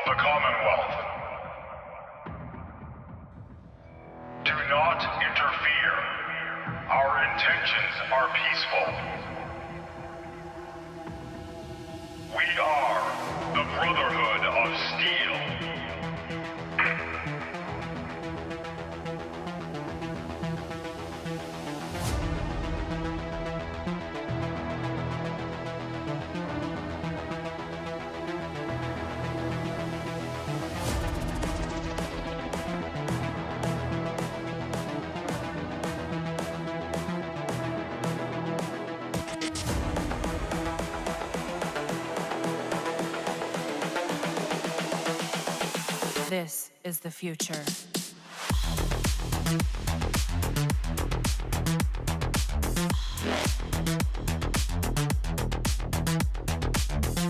the Commonwealth. Do not interfere. Our intentions are peaceful. We are the Brotherhood of Steel. This is the future.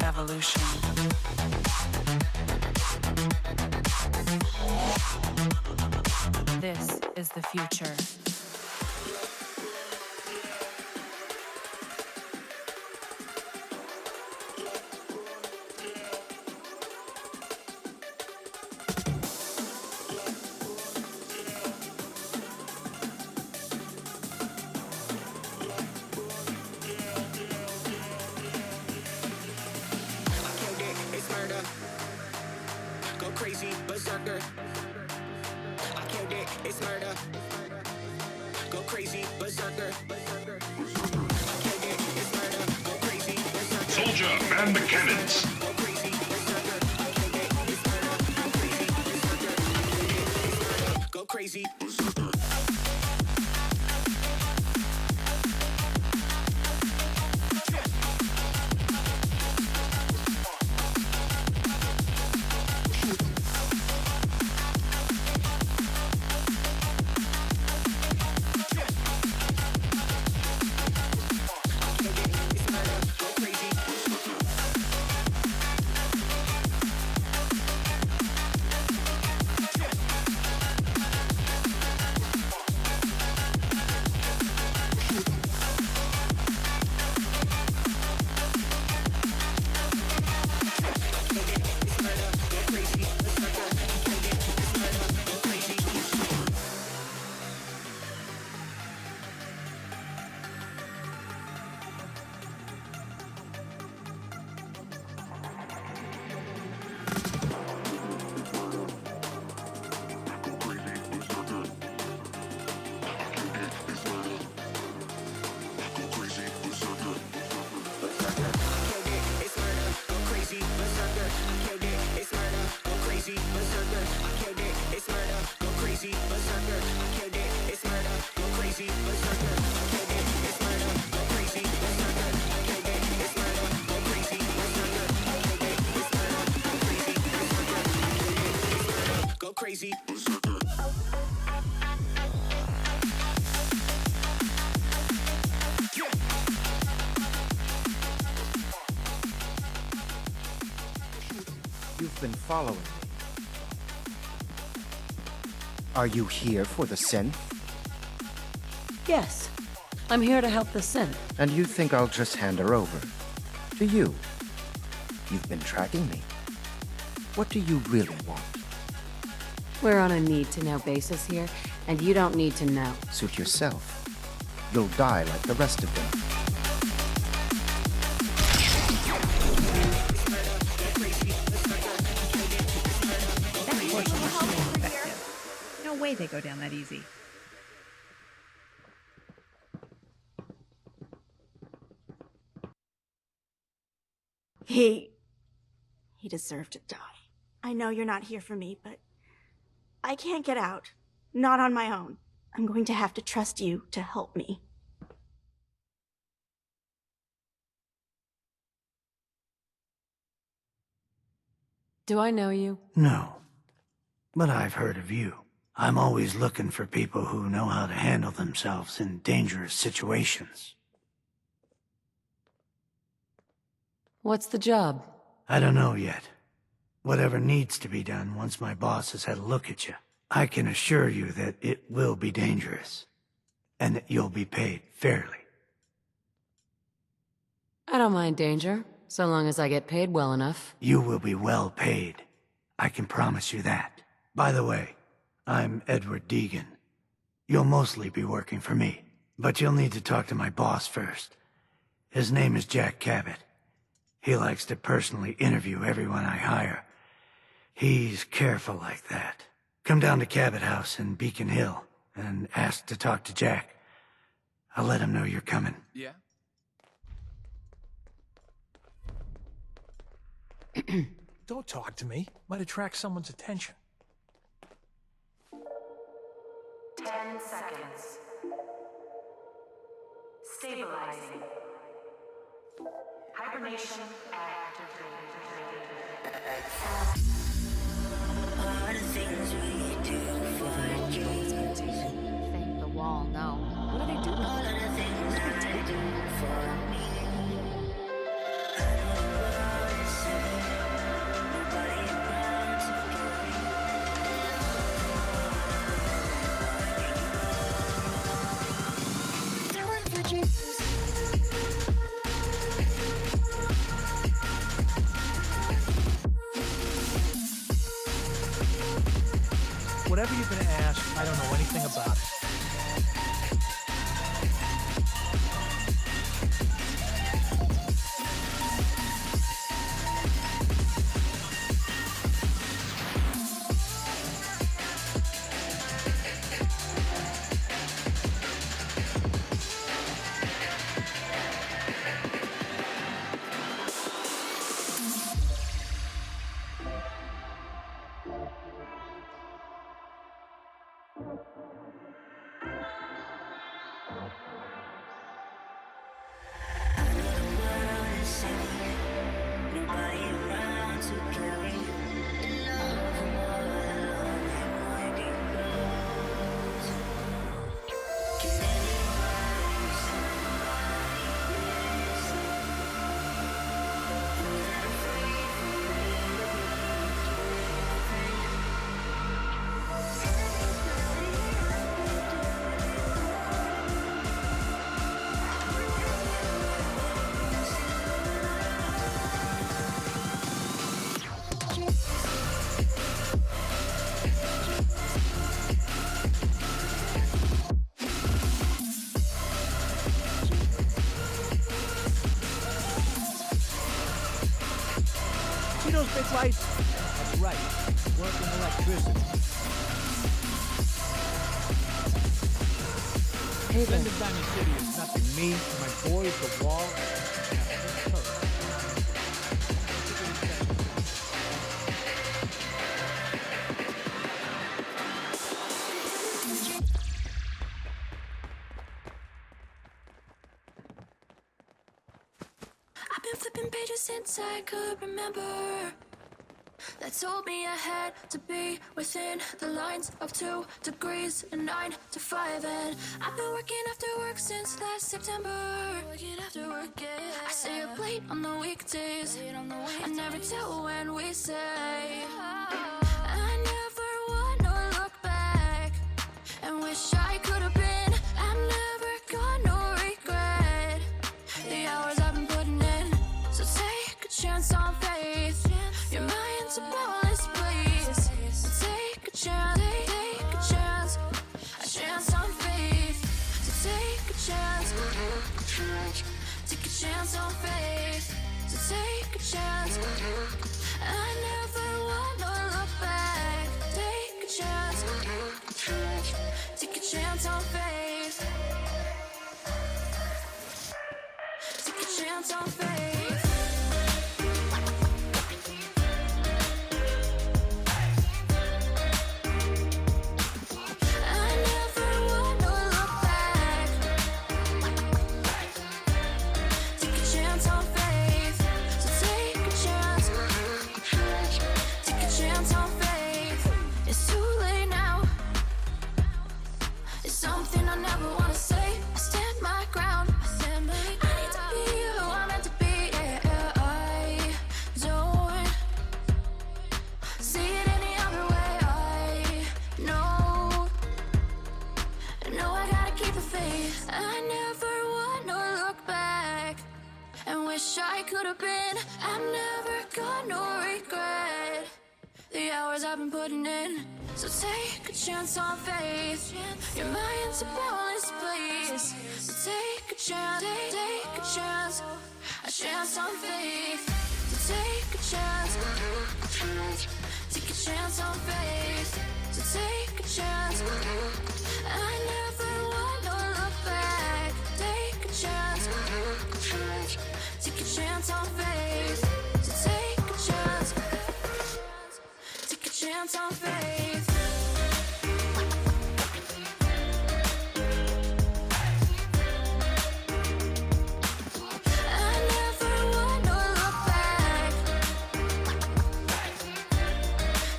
Evolution. This is the future. Crazy berserker. I killed it, it's murder. Go crazy berserker. I killed it, it's murder. Go crazy berserker. Soldier, man the cannons. Go crazy berserker. I killed it, it's murder. Go crazy berserker. I killed it, it's murder. Go crazy berserker. Crazy. You've been following me. Are you here for the synth? Yes. I'm here to help the synth. And you think I'll just hand her over? To you? You've been tracking me. What do you really want? We're on a need-to-know basis here, and you don't need to know. Suit yourself. You'll die like the rest of them. That portion must be effective. No way they go down that easy. He deserved to die. I know you're not here for me, but I can't get out. Not on my own. I'm going to have to trust you to help me. Do I know you? No, but I've heard of you. I'm always looking for people who know how to handle themselves in dangerous situations. What's the job? I don't know yet. Whatever needs to be done once my boss has had a look at you. I can assure you that it will be dangerous, and that you'll be paid fairly. I don't mind danger, so long as I get paid well enough. You will be well paid. I can promise you that. By the way, I'm Edward Egan. You'll mostly be working for me, but you'll need to talk to my boss first. His name is Jack Cabot. He likes to personally interview everyone I hire. He's careful like that. Come down to Cabot House in Beacon Hill and ask to talk to Jack. I'll let him know you're coming. Yeah? Don't talk to me. Might attract someone's attention. 10 seconds. Stabilizing. Hibernation activated. All the things we do for you. Thank the wall, no. What are they doing? All of the things I do for me. Whatever you've been asked, I don't know anything about it. See those big lights? That's right. Working electricity. Hey there. Spending time in city is nothing. Me, my boys, the wall. I've been flipping pages since I could remember. That told me I had to be within the lines of 2 degrees and 9 to 5. And I've been working after work since last September. Working after work, yeah. I stay up late on the weekdays. I never tell when we say. I never wanna look back and wish I could have been. I'm never gonna regret the hours I've been putting in. So take a chance on faith. Your mind's a ballast, please. So take a chance, a chance on faith. So take a chance on faith. So take a chance. I never wanna look back. Take a chance on faith. Take a chance on faith. I could have been. I'm never gonna regret the hours I've been putting in. So take a chance on faith. Your mind's a boundless place. So take a chance, take a chance on faith. So take a chance on faith. So take a chance. I never want to look back. Take a chance on faith. So take a chance on faith. I never want to look back.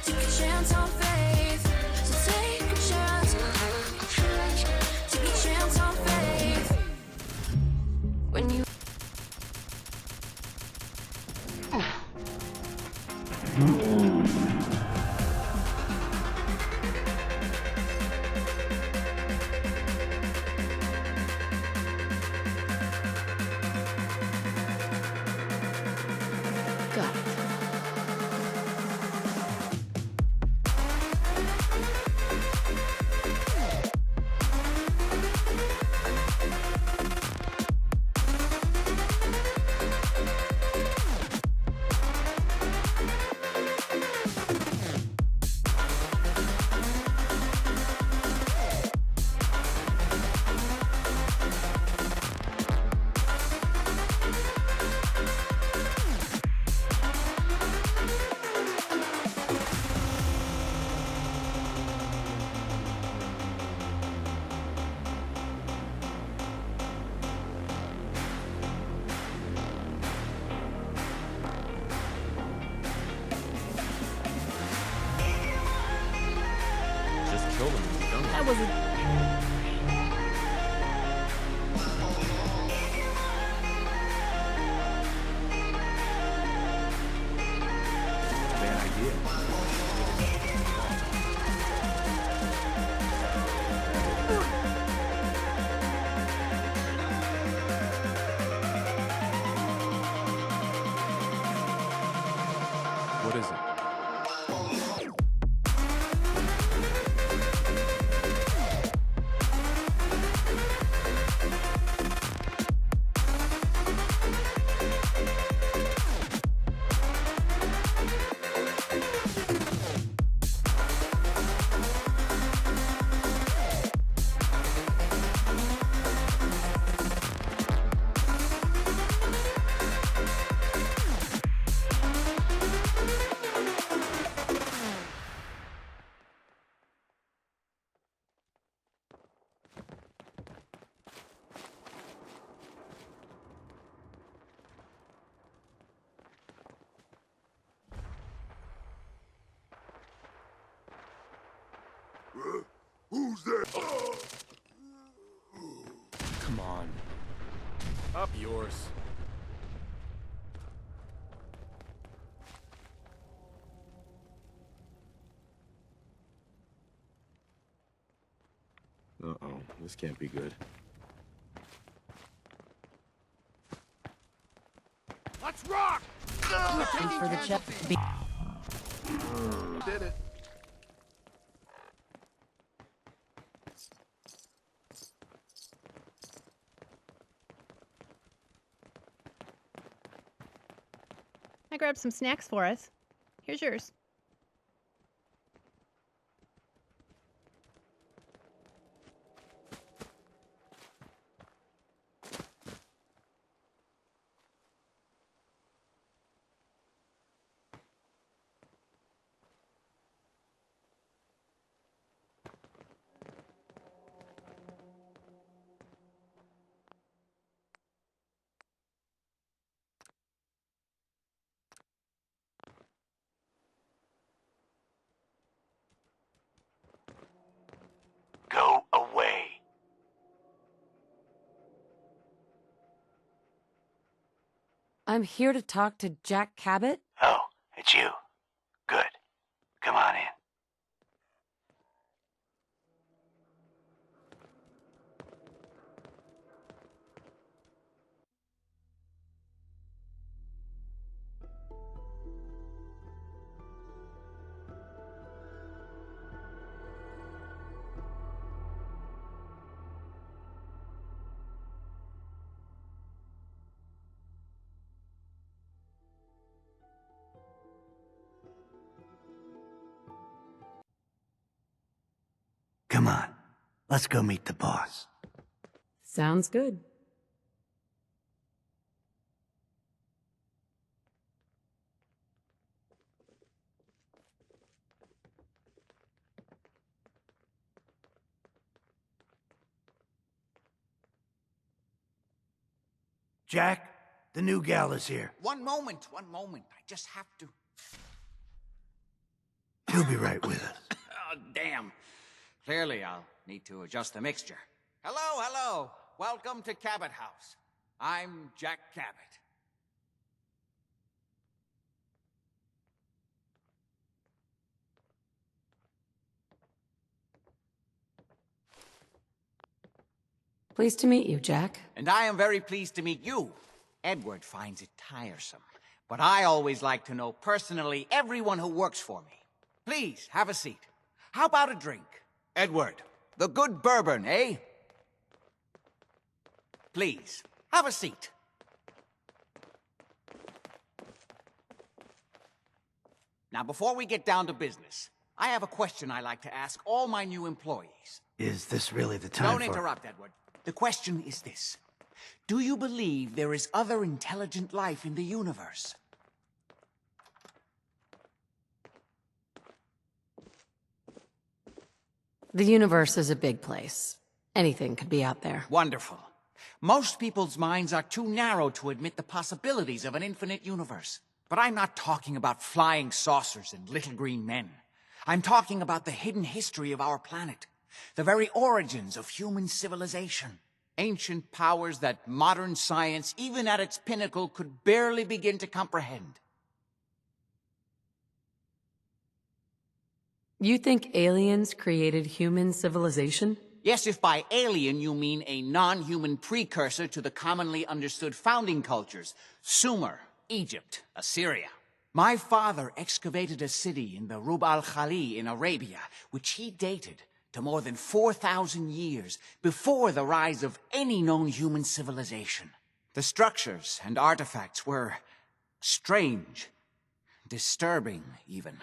Take a chance on faith. So take a chance on faith. When you Got it. Just kill them. That was a... Bad idea. What is it? Who's there? Come on. Up yours. Uh-oh, this can't be good. Let's rock! And for the check. Did it. I grabbed some snacks for us. Here's yours. Go away. I'm here to talk to Jack Cabot. Oh, it's you. Good. Come on in. Let's go meet the boss. Sounds good. Jack, the new gal is here. One moment. I just have to... He'll be right with us. Oh, damn. Clearly, I'll need to adjust the mixture. Hello. Welcome to Cabot House. I'm Jack Cabot. Pleased to meet you, Jack. And I am very pleased to meet you. Edward finds it tiresome, but I always like to know personally everyone who works for me. Please, have a seat. How about a drink? Edward, the good bourbon, eh? Please, have a seat. Now, before we get down to business, I have a question I like to ask all my new employees. Is this really the time Don't interrupt, Edward. The question is this. Do you believe there is other intelligent life in the universe? The universe is a big place. Anything could be out there. Wonderful. Most people's minds are too narrow to admit the possibilities of an infinite universe. But I'm not talking about flying saucers and little green men. I'm talking about the hidden history of our planet. The very origins of human civilization. Ancient powers that modern science, even at its pinnacle, could barely begin to comprehend. You think aliens created human civilization? Yes, if by alien you mean a non-human precursor to the commonly understood founding cultures. Sumer, Egypt, Assyria. My father excavated a city in the Rub al-Khali in Arabia, which he dated to more than 4,000 years before the rise of any known human civilization. The structures and artifacts were strange, disturbing even.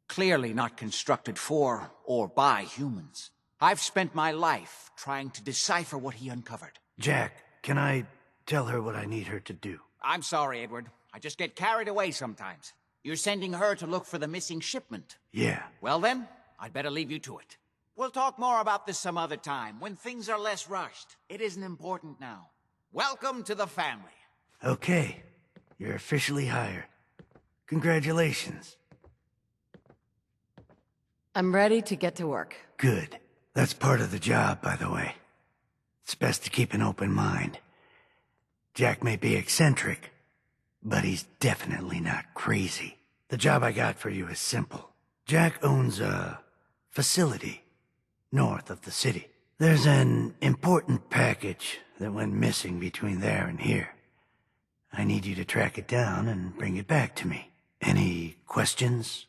Clearly not constructed for or by humans. I've spent my life trying to decipher what he uncovered. Jack, can I tell her what I need her to do? I'm sorry, Edward. I just get carried away sometimes. You're sending her to look for the missing shipment. Yeah. Well then, I'd better leave you to it. We'll talk more about this some other time, when things are less rushed. It isn't important now. Welcome to the family. Okay. You're officially hired. Congratulations. I'm ready to get to work. Good. That's part of the job, by the way. It's best to keep an open mind. Jack may be eccentric, but he's definitely not crazy. The job I got for you is simple. Jack owns a facility north of the city. There's an important package that went missing between there and here. I need you to track it down and bring it back to me. Any questions?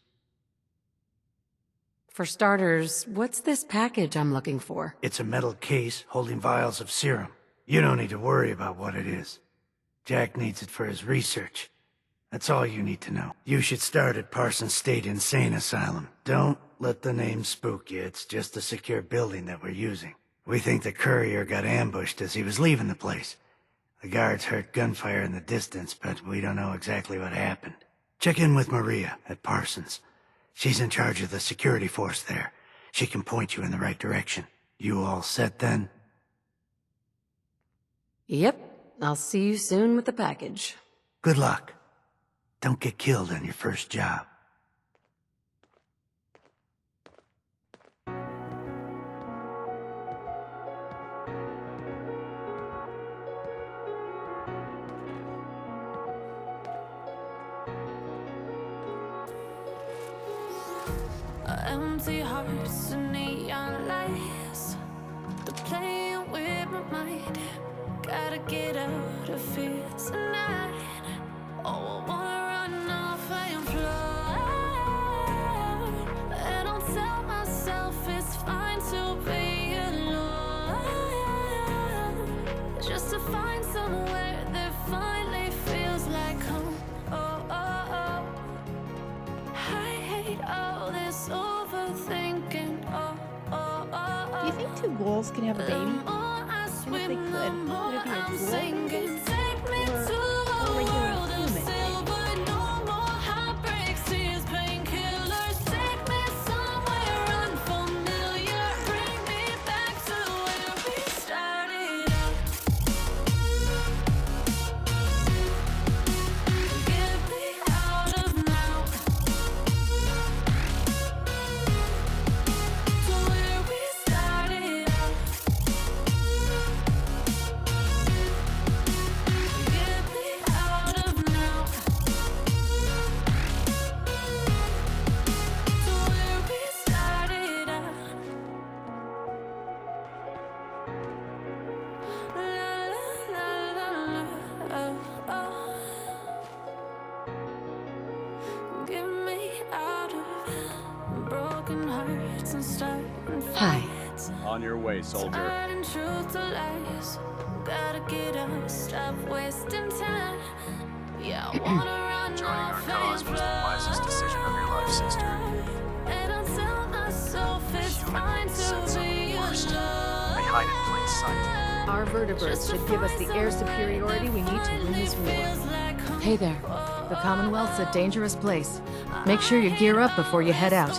For starters, what's this package I'm looking for? It's a metal case holding vials of serum. You don't need to worry about what it is. Jack needs it for his research. That's all you need to know. You should start at Parsons State Insane Asylum. Don't let the name spook you. It's just a secure building that we're using. We think the courier got ambushed as he was leaving the place. The guards heard gunfire in the distance, but we don't know exactly what happened. Check in with Maria at Parsons. She's in charge of the security force there. She can point you in the right direction. You all set then? Yep. I'll see you soon with the package. Good luck. Don't get killed on your first job. Empty hearts and neon lights. They're playing with my mind. Gotta get out of here tonight. Oh, I wanna run off and fly. And I'll tell myself it's fine to be alone. Just to find somewhere that finally feels like home. Oh, oh, oh. I hate all this overthinking. Oh, oh, oh, oh. Do you think two ghouls could have a baby? And if they could, would it be a ghoul baby? Or a regular human baby? Hi. On your way, soldier. Gotta get up, stop wasting time. Yeah, I wanna run. Joining our cause was the wisest decision of your life, sister. And I'll tell myself it's fine to be Worst. alone. They hide in plain sight. Our vertebrates should give us the air superiority we need to win this war. Hey there. The Commonwealth's a dangerous place. Make sure you gear up before you head out.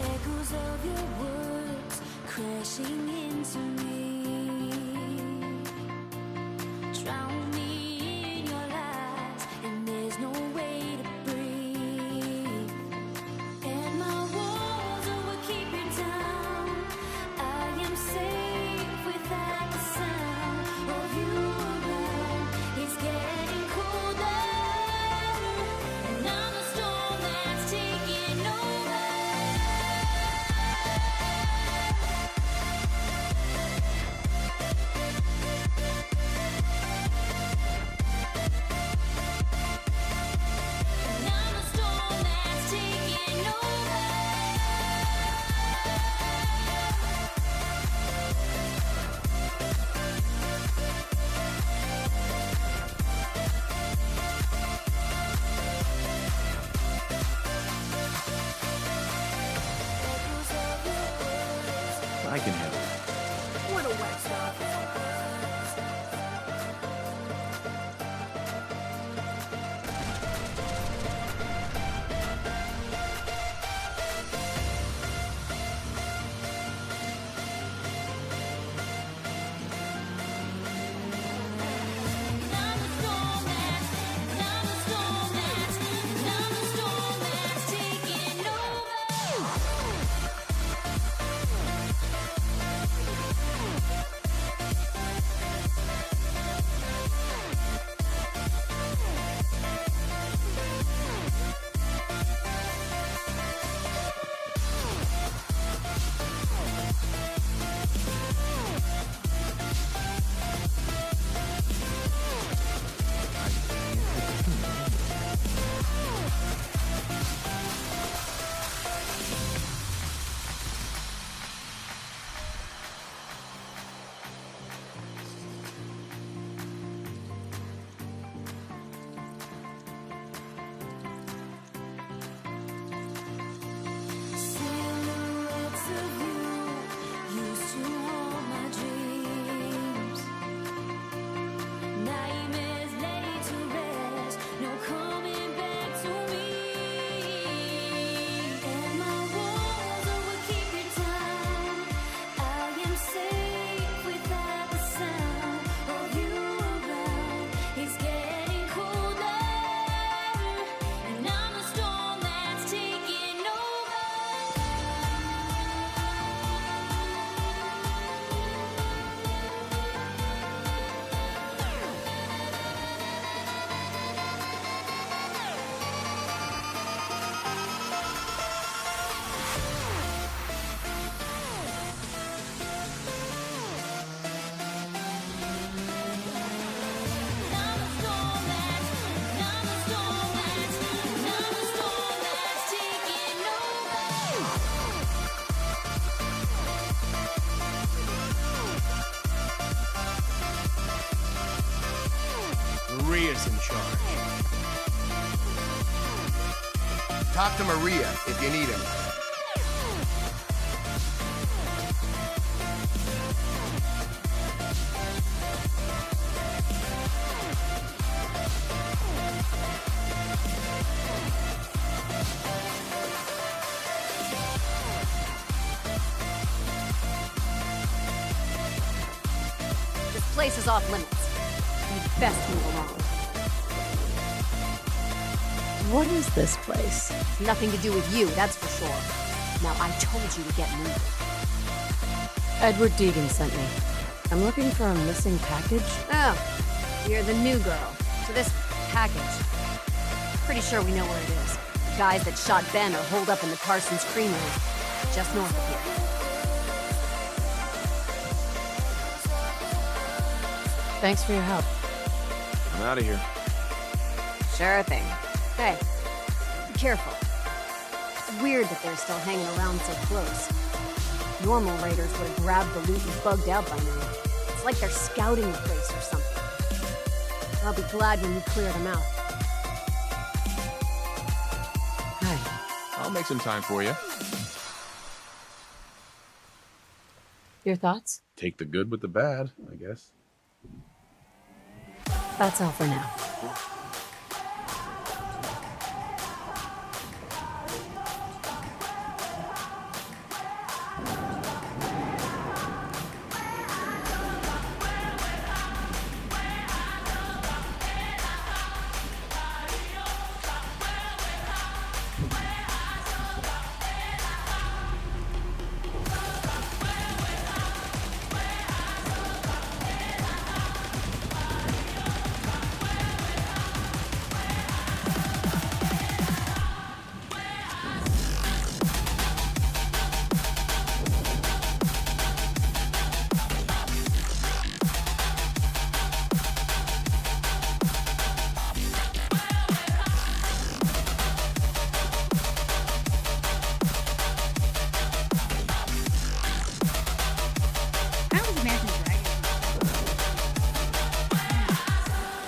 Echoes of your words crashing into me, drown me in your lies, and there's no way to breathe. And my walls will keep you down. I am safe without the sound of you around. It's getting colder, and I'm the storm that's taking over. guy's in charge. Talk to Maria if you need him. This place is off limits. You'd best move along. What is this place? Nothing to do with you, that's for sure. Now, I told you to get moving. Edward Egan sent me. I'm looking for a missing package. Oh, you're the new girl. So this package. Pretty sure we know where it is. The guys that shot Ben are holed up in the Parsons Creamery, just north of here. Thanks for your help. I'm out of here. Sure thing. Hey, be careful. It's weird that they're still hanging around so close. Normal raiders would have grabbed the loot and bugged out by now. It's like they're scouting the place or something. I'll be glad when you clear them out. Hi. I'll make some time for you. Your thoughts? Take the good with the bad, I guess. That's all for now.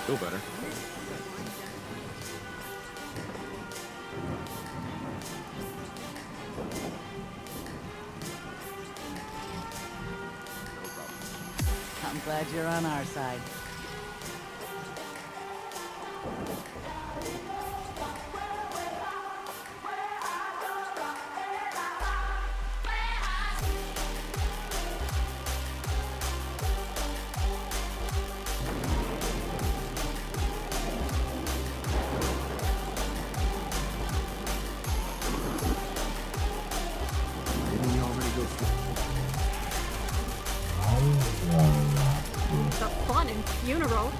Feel better. I'm glad you're on our side. The fun and funeral.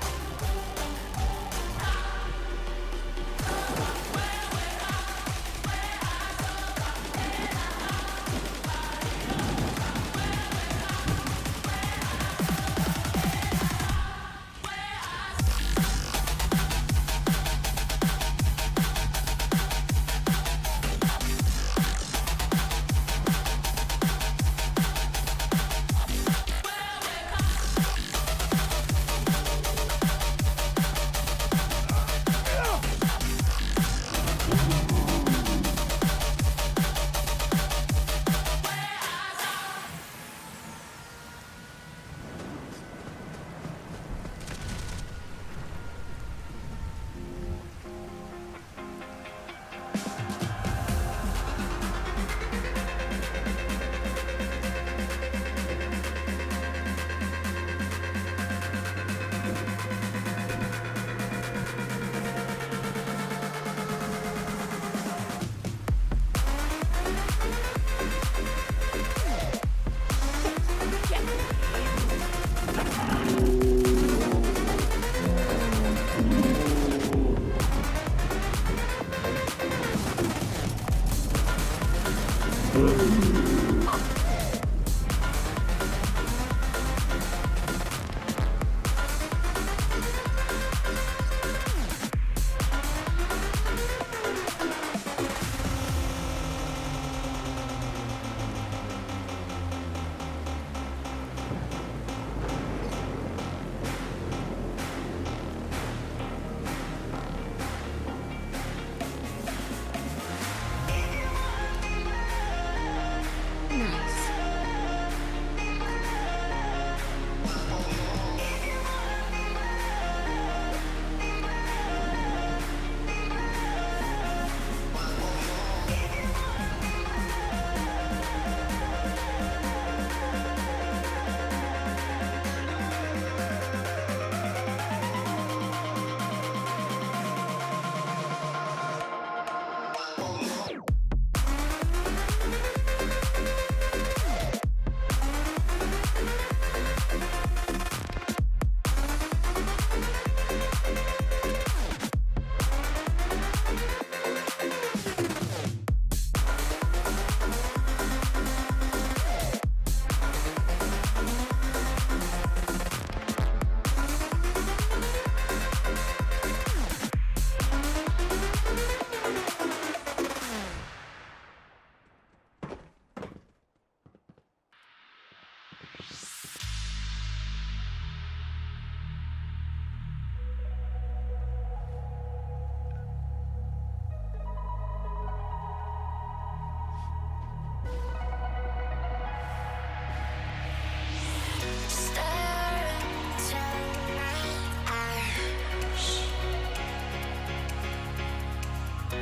Time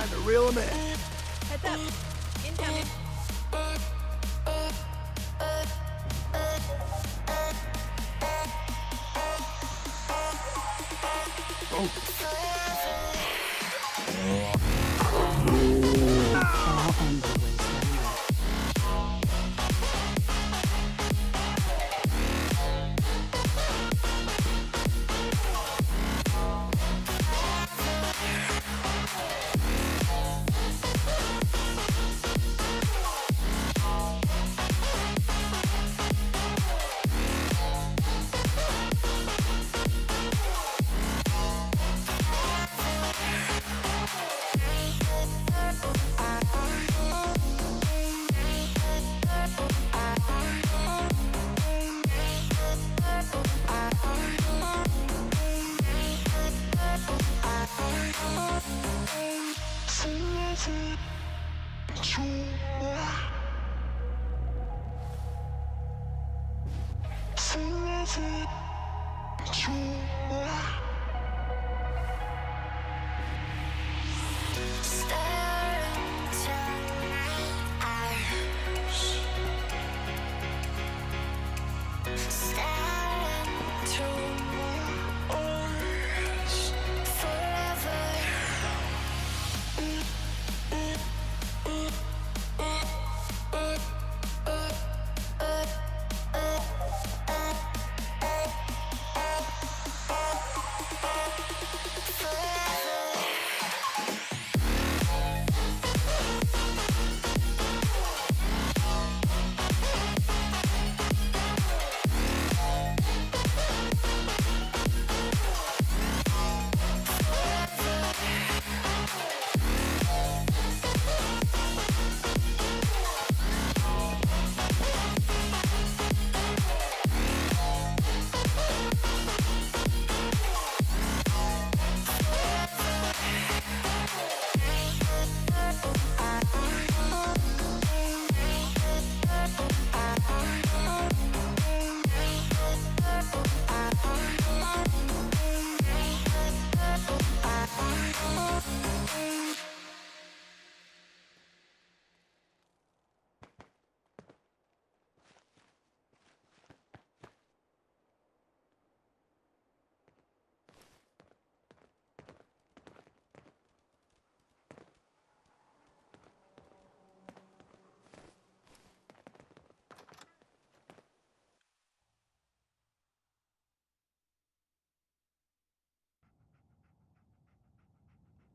to reel him in. Heads up. Incoming.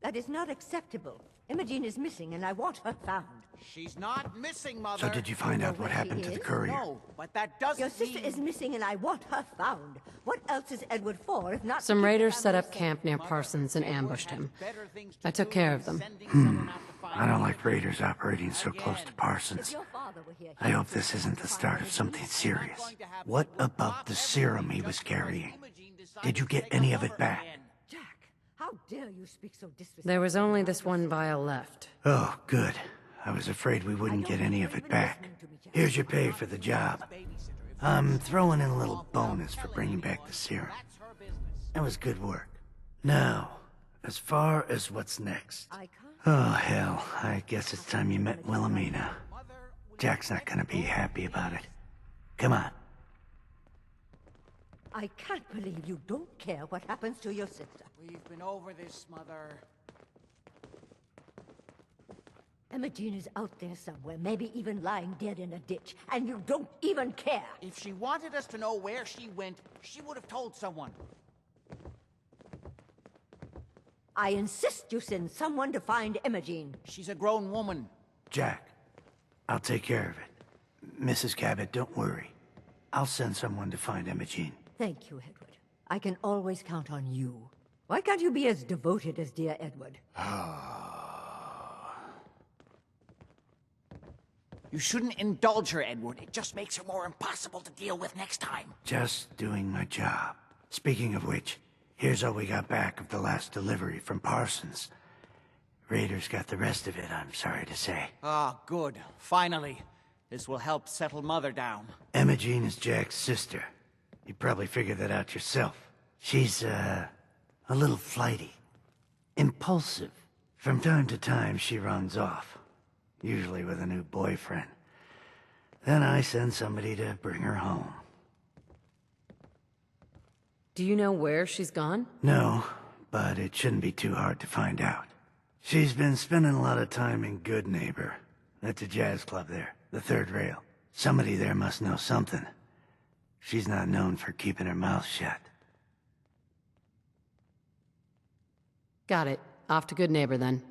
That is not acceptable. Imogene is missing, and I want her found. She's not missing, Mother. So did you find out what happened to the courier? No, but that doesn't Your sister is missing, and I want her found. What else is Edward for, if not... Some raiders set up camp near Parsons and ambushed him. I took care of them. I don't like raiders operating so close to Parsons. I hope this isn't the start of something serious. What about the serum he was carrying? Did you get any of it back? How dare you speak so disrespectfully? There was only this one vial left. Oh, good. I was afraid we wouldn't get any of it back. Here's your pay for the job. I'm throwing in a little bonus for bringing back the serum. That was good work. Now, as far as what's next. Oh, hell. I guess it's time you met Wilhelmina. Jack's not gonna be happy about it. Come on. I can't believe you don't care what happens to your sister. We've been over this, Mother. Imogene is out there somewhere, maybe even lying dead in a ditch, and you don't even care. If she wanted us to know where she went, she would have told someone. I insist you send someone to find Imogene. She's a grown woman. Jack, I'll take care of it. Mrs. Cabot, don't worry. I'll send someone to find Imogene. Thank you, Edward. I can always count on you. Why can't you be as devoted as dear Edward? You shouldn't indulge her, Edward. It just makes her more impossible to deal with next time. Just doing my job. Speaking of which, here's all we got back of the last delivery from Parsons. Raiders got the rest of it, I'm sorry to say. Ah, good. Finally. This will help settle Mother down. Imogene is Jack's sister. You probably figured that out yourself. She's, a little flighty. Impulsive. From time to time, she runs off. Usually with a new boyfriend. Then I send somebody to bring her home. Do you know where she's gone? No, but it shouldn't be too hard to find out. She's been spending a lot of time in Good Neighbor. That's a jazz club there, the third rail. Somebody there must know something. She's not known for keeping her mouth shut. Got it. Off to Good Neighbor, then.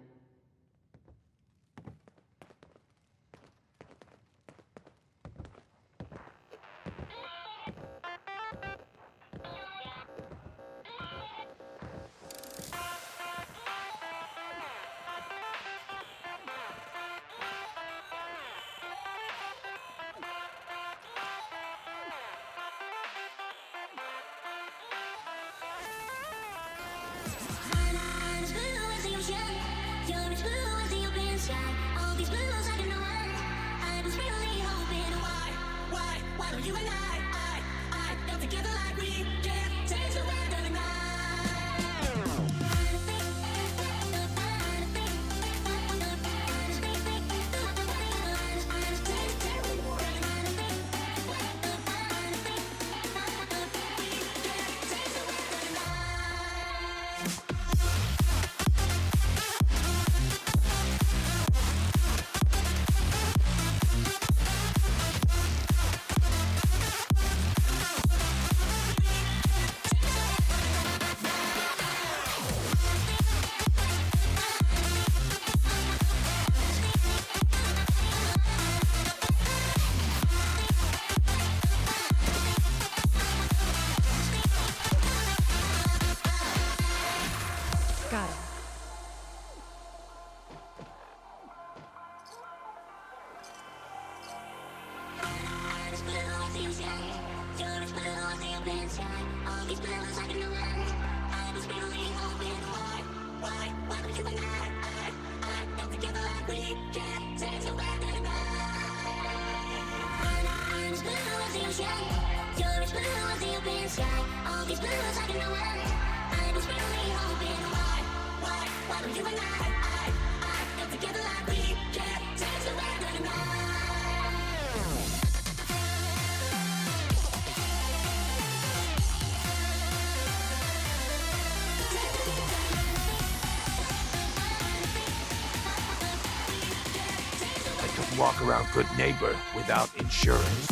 Walk around Good Neighbor without insurance.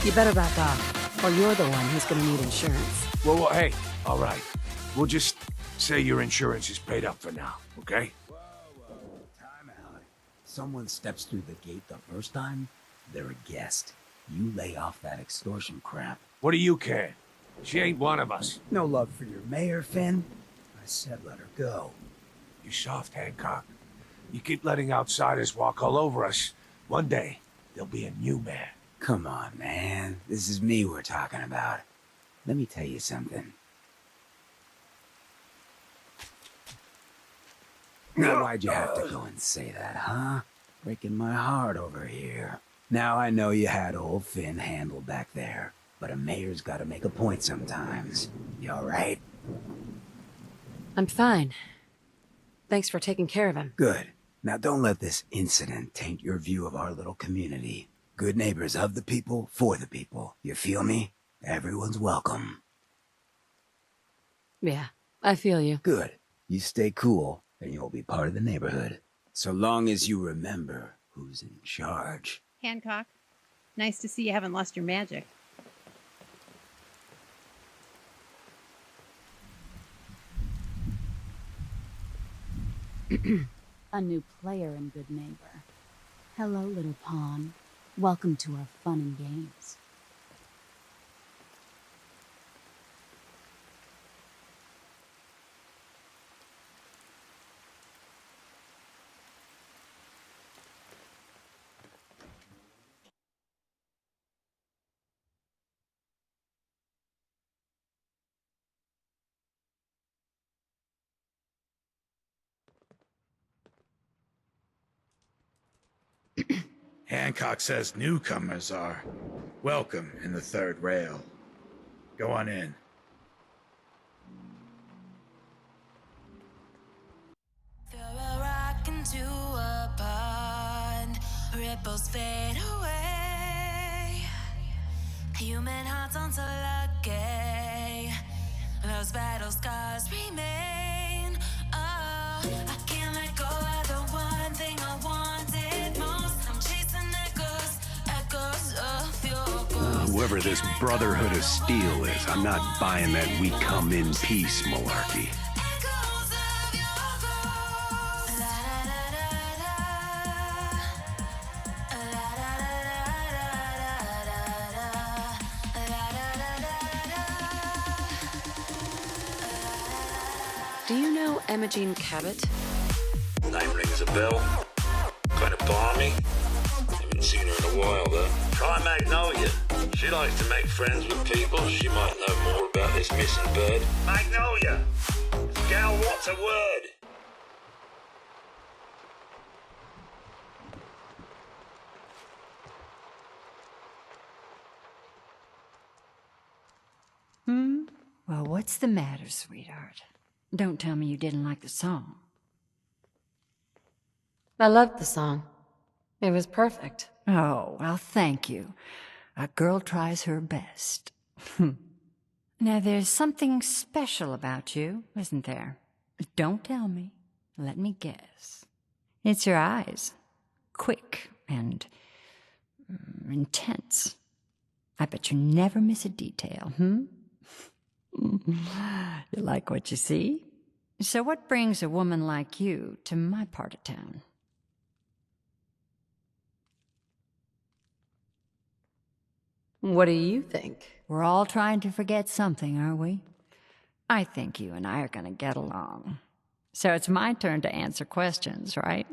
You better back off, or you're the one who's gonna need insurance. Well, hey, all right. We'll just say your insurance is paid up for now, okay? Time out. Someone steps through the gate the first time, they're a guest. You lay off that extortion crap. What do you care? She ain't one of us. No love for your mayor, Finn? I said let her go. You soft, Hancock. You keep letting outsiders walk all over us. One day, there'll be a new mayor. Come on, man. This is me we're talking about. Let me tell you something. Now, why'd you have to go and say that, huh? Breaking my heart over here. Now I know you had old Finn handled back there, but a mayor's gotta make a point sometimes. You alright? I'm fine. Thanks for taking care of him. Good. Now don't let this incident taint your view of our little community. Good neighbors of the people, for the people. You feel me? Everyone's welcome. Yeah, I feel you. Good. You stay cool, and you'll be part of the neighborhood. So long as you remember who's in charge. Hancock, nice to see you haven't lost your magic. A new player in Good Neighbor. Hello, little pawn. Welcome to our fun and games. Hancock says newcomers are welcome in the third rail. Go on in. Throw a rock into a pond, ripples fade away. Human hearts aren't so lucky. Those battle scars remain. Oh, I can't let go of the one thing I wanted most. I'm chasing echoes of your ghost. Whoever this Brotherhood of Steel is, I'm not buying that we come in peace malarkey. Do you know Imogene Cabot? Name rings a bell. Kind of balmy. Haven't seen her in a while, though. Try Magnolia. She likes to make friends with people. She might know more about this missing bird. Magnolia! Gal, what's a word? Well, what's the matter, sweetheart? Don't tell me you didn't like the song. I loved the song. It was perfect. Oh, well, thank you. A girl tries her best. Now, there's something special about you, isn't there? Don't tell me. Let me guess. It's your eyes. Quick and intense. I bet you never miss a detail, You like what you see? So what brings a woman like you to my part of town? What do you think? We're all trying to forget something, aren't we? I think you and I are going to get along. So it's my turn to answer questions, right?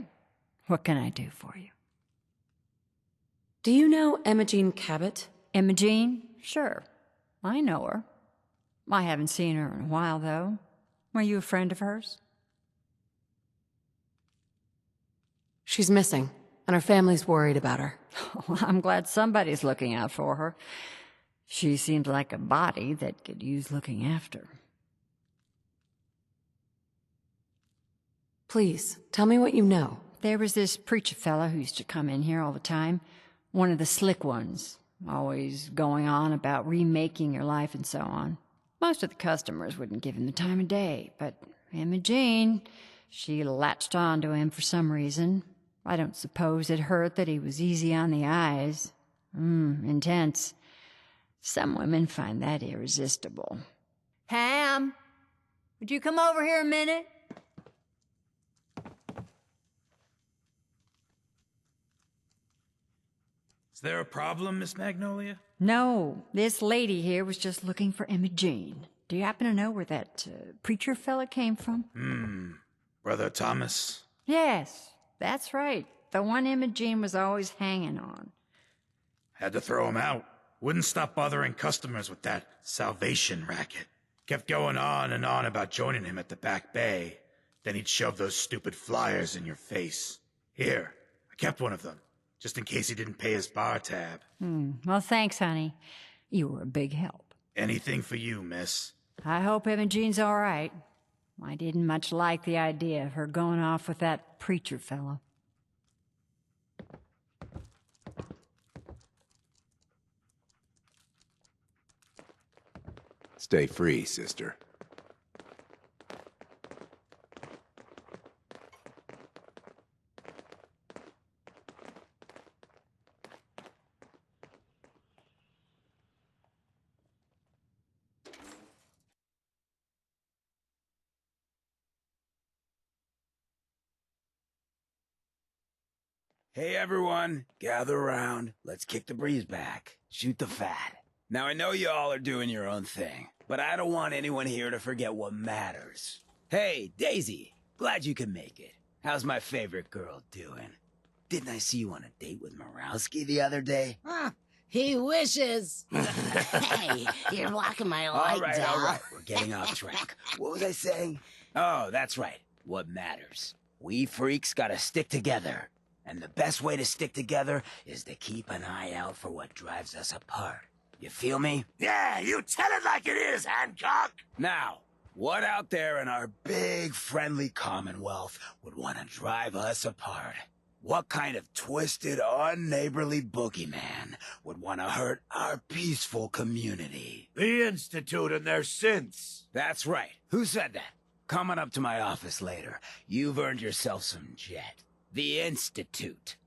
What can I do for you? Do you know Imogene Cabot? Imogene? Sure. I know her. I haven't seen her in a while, though. Were you a friend of hers? She's missing, and her family's worried about her. Well, I'm glad somebody's looking out for her. She seemed like a body that could use looking after. Please, tell me what you know. There was this preacher fella who used to come in here all the time. One of the slick ones. Always going on about remaking your life and so on. Most of the customers wouldn't give him the time of day, but Imogene, she latched on to him for some reason. I don't suppose it hurt that he was easy on the eyes. Intense. Some women find that irresistible. Ham, would you come over here a minute? Is there a problem, Miss Magnolia? No, this lady here was just looking for Imogene. Do you happen to know where that preacher fella came from? Brother Thomas? Yes, that's right. The one Imogene was always hanging on. Had to throw him out. Wouldn't stop bothering customers with that salvation racket. Kept going on and on about joining him at the back bay. Then he'd shove those stupid flyers in your face. Here, I kept one of them, just in case he didn't pay his bar tab. Well, thanks, honey. You were a big help. Anything for you, miss. I hope Imogene's all right. I didn't much like the idea of her going off with that preacher fellow. Stay free, sister. Hey everyone, gather around. Let's kick the breeze back. Shoot the fat. Now I know you all are doing your own thing, but I don't want anyone here to forget what matters. Hey, Daisy, glad you can make it. How's my favorite girl doing? Didn't I see you on a date with Morowski the other day? He wishes. Hey, you're blocking my light, All right, we're getting off track. What was I saying? Oh, that's right. What matters. We freaks gotta stick together. And the best way to stick together is to keep an eye out for what drives us apart. You feel me? Yeah, you tell it like it is, Hancock! Now, what out there in our big, friendly Commonwealth would want to drive us apart? What kind of twisted, unneighborly boogeyman would want to hurt our peaceful community? The Institute and their synths. That's right. Who said that? Coming up to my office later. You've earned yourself some jet. The Institute.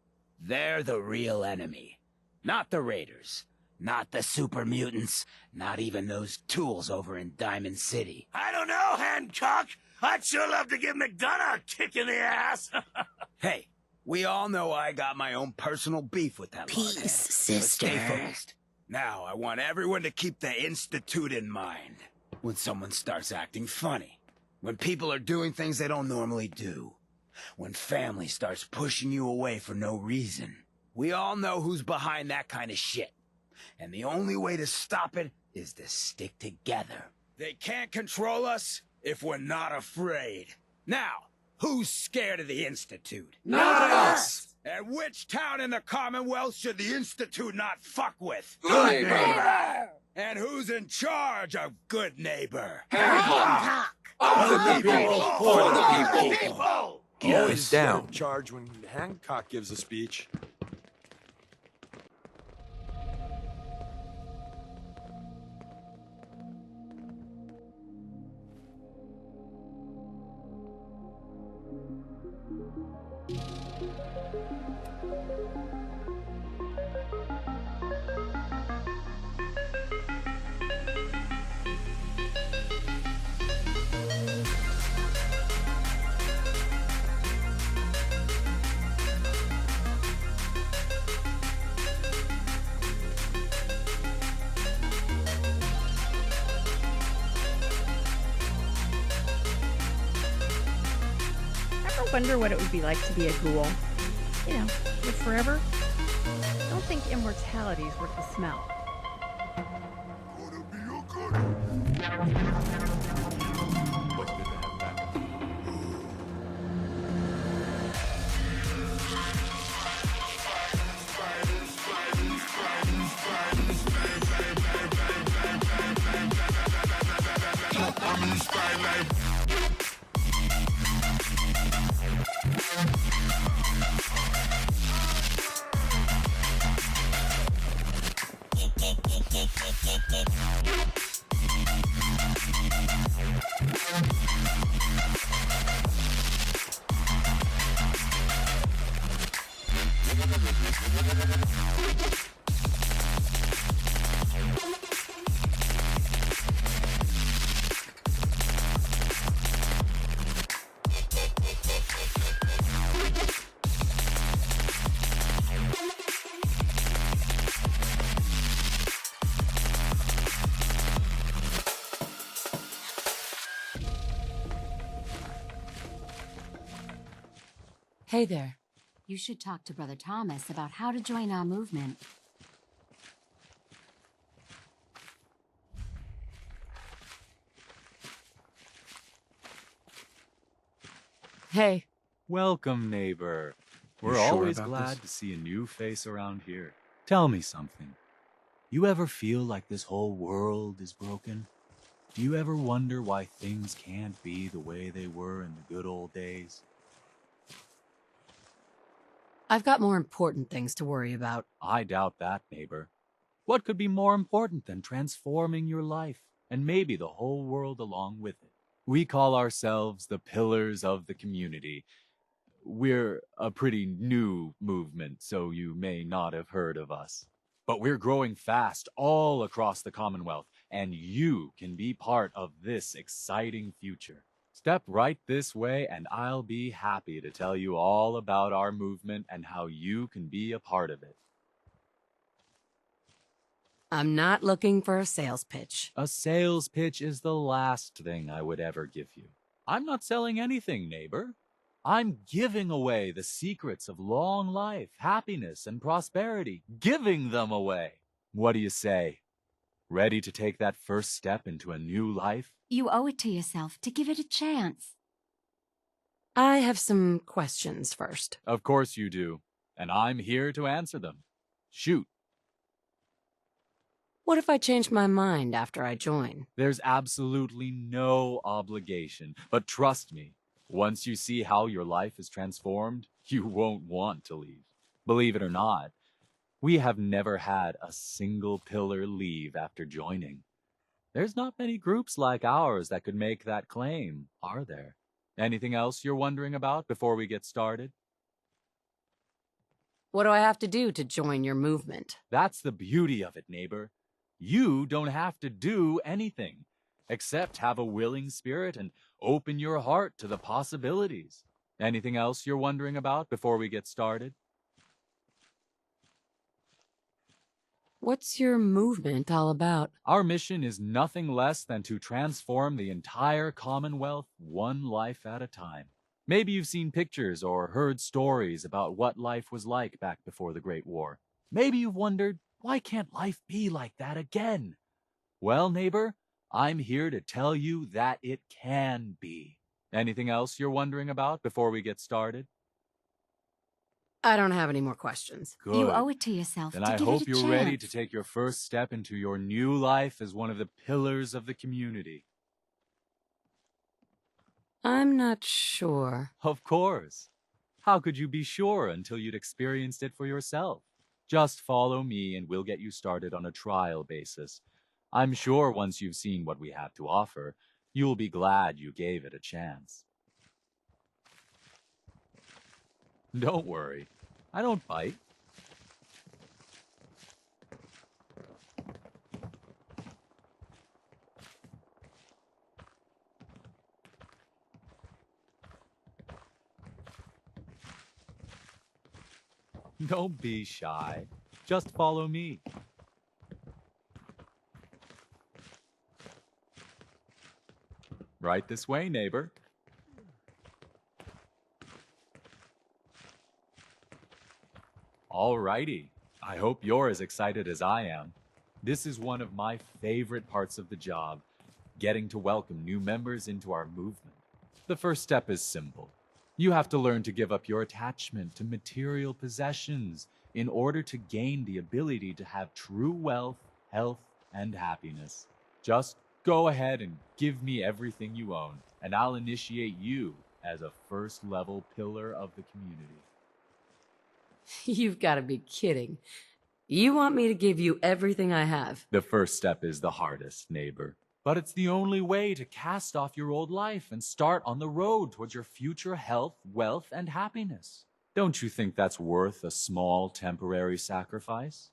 They're the real enemy. Not the Raiders. Not the super mutants. Not even those tools over in Diamond City. I don't know, Hancock. I'd sure love to give McDonough a kick in the ass. Hey, we all know I got my own personal beef with that Peace, lordhead. sister. But stay focused. Now, I want everyone to keep the Institute in mind. When someone starts acting funny. When people are doing things they don't normally do. When family starts pushing you away for no reason. We all know who's behind that kind of shit. And the only way to stop it is to stick together. They can't control us if we're not afraid. Now, who's scared of the Institute? Not us! And which town in the Commonwealth should the Institute not fuck with? Good neighbor! And who's in charge of good neighbor? Hancock! Of the people! For the people! Always down. Charge when Hancock gives a speech. Ever wonder what it would be like to be a ghoul? You know, live forever? Don't think immortality is worth the smell. Hey there. You should talk to Brother Thomas about how to join our movement. Hey. Welcome, neighbor. We're You sure always about glad this? to see a new face around here. Tell me something. You ever feel like this whole world is broken? Do you ever wonder why things can't be the way they were in the good old days? I've got more important things to worry about. I doubt that, neighbor. What could be more important than transforming your life, and maybe the whole world along with it? We call ourselves the Pillars of the Community. We're a pretty new movement, so you may not have heard of us. But we're growing fast all across the Commonwealth, and you can be part of this exciting future. Step right this way, and I'll be happy to tell you all about our movement and how you can be a part of it. I'm not looking for a sales pitch. A sales pitch is the last thing I would ever give you. I'm not selling anything, neighbor. I'm giving away the secrets of long life, happiness, and prosperity. Giving them away. What do you say? Ready to take that first step into a new life? You owe it to yourself to give it a chance. I have some questions first. Of course you do, and I'm here to answer them. Shoot. What if I change my mind after I join? There's absolutely no obligation, but trust me, once you see how your life is transformed, you won't want to leave. Believe it or not, we have never had a single pillar leave after joining. There's not many groups like ours that could make that claim, are there? Anything else you're wondering about before we get started? What do I have to do to join your movement? That's the beauty of it, neighbor. You don't have to do anything, except have a willing spirit and open your heart to the possibilities. Anything else you're wondering about before we get started? What's your movement all about? Our mission is nothing less than to transform the entire Commonwealth one life at a time. Maybe you've seen pictures or heard stories about what life was like back before the Great War. Maybe you've wondered, why can't life be like that again? Well, neighbor, I'm here to tell you that it can be. Anything else you're wondering about before we get started? I don't have any more questions. Good. You owe it to yourself Then to I give hope it a you're chance. ready to take your first step into your new life as one of the pillars of the community. I'm not sure. Of course. How could you be sure until you'd experienced it for yourself? Just follow me and we'll get you started on a trial basis. I'm sure once you've seen what we have to offer, you'll be glad you gave it a chance. Don't worry, I don't bite. Don't be shy. Just follow me. Right this way, neighbor. Alrighty. I hope you're as excited as I am. This is one of my favorite parts of the job, getting to welcome new members into our movement. The first step is simple. You have to learn to give up your attachment to material possessions in order to gain the ability to have true wealth, health, and happiness. Just go ahead and give me everything you own, and I'll initiate you as a first-level pillar of the community. You've got to be kidding. You want me to give you everything I have? The first step is the hardest, neighbor. But it's the only way to cast off your old life and start on the road towards your future health, wealth, and happiness. Don't you think that's worth a small temporary sacrifice?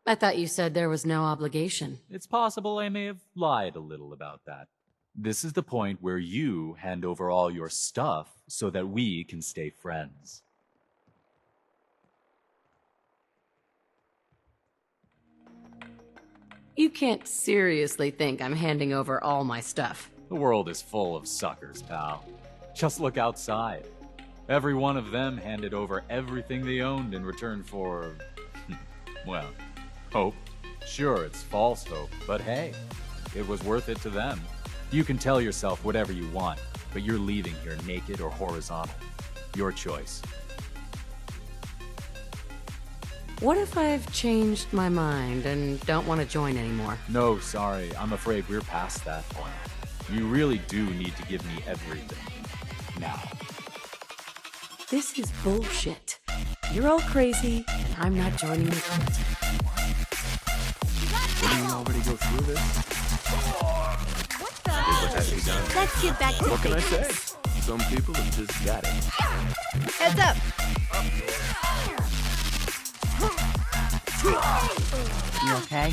I thought you said there was no obligation. It's possible I may have lied a little about that. This is the point where you hand over all your stuff so that we can stay friends. You can't seriously think I'm handing over all my stuff. The world is full of suckers, pal. Just look outside. Every one of them handed over everything they owned in return for, well, hope. Sure, it's false hope, but hey, it was worth it to them. You can tell yourself whatever you want, but you're leaving here naked or horizontal. Your choice. What if I've changed my mind and don't want to join anymore? No, sorry, I'm afraid we're past that point. You really do need to give me everything. Now. This is bullshit. You're all crazy, and I'm not joining your cult. Didn't we already go through this? What the? What has he done? Let's get back to What can I say? basics. Some people have just got it. Heads up! You okay?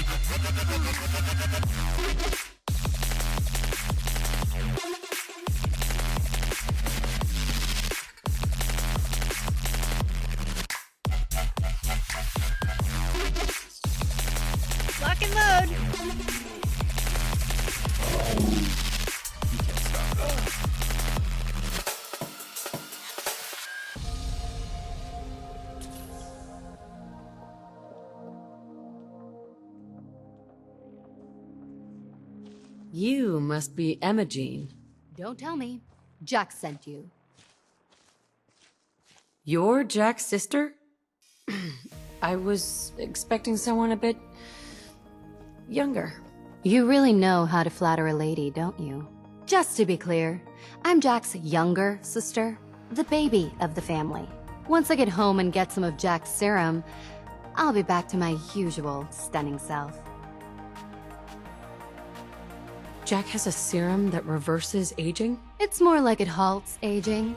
Lock and load! You must be Imogene. Don't tell me. Jack sent you. You're Jack's sister? I was expecting someone a bit younger. You really know how to flatter a lady, don't you? Just to be clear, I'm Jack's younger sister, the baby of the family. Once I get home and get some of Jack's serum, I'll be back to my usual stunning self. Jack has a serum that reverses aging? It's more like it halts aging.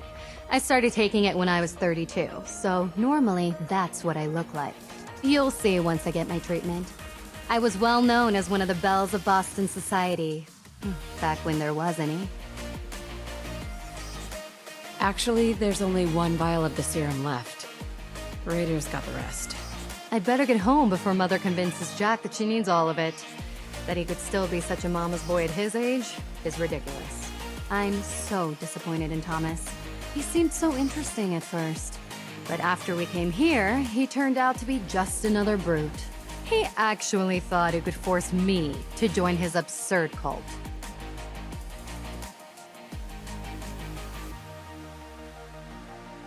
I started taking it when I was 32, so normally that's what I look like. You'll see once I get my treatment. I was well known as one of the belles of Boston society, back when there was any. Actually, there's only one vial of the serum left. Raiders got the rest. I'd better get home before Mother convinces Jack that she needs all of it. That he could still be such a mama's boy at his age is ridiculous. I'm so disappointed in Thomas. He seemed so interesting at first. But after we came here, he turned out to be just another brute. He actually thought he could force me to join his absurd cult.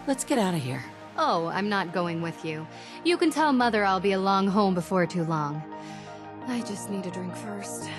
Let's get out of here. Oh, I'm not going with you. You can tell Mother I'll be along home before too long. I just need a drink first.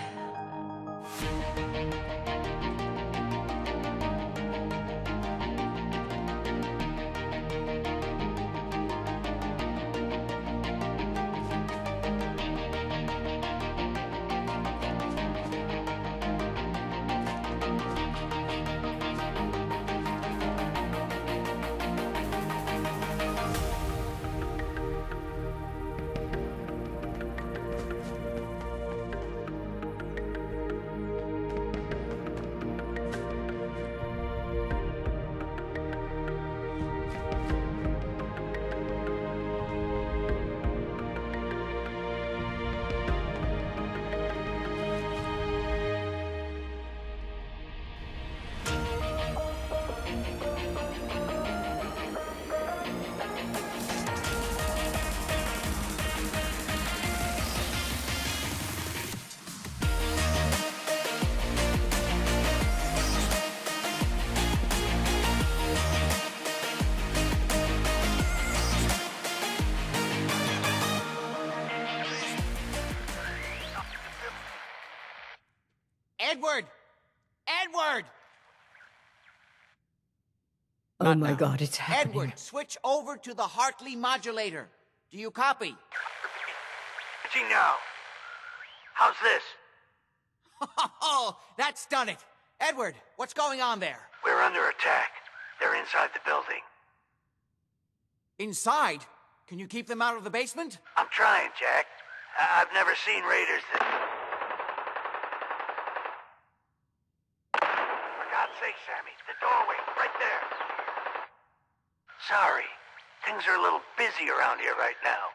Edward! Edward! Oh my God, it's happening. Edward, switch over to the Hartley modulator. Do you copy? Switching now. How's this? Oh, that's done it. Edward, what's going on there? We're under attack. They're inside the building. Inside? Can you keep them out of the basement? I'm trying, Jack. I've never seen raiders that... For God's sake, Sammy, the doorway, right there. Sorry. Things are a little busy around here right now.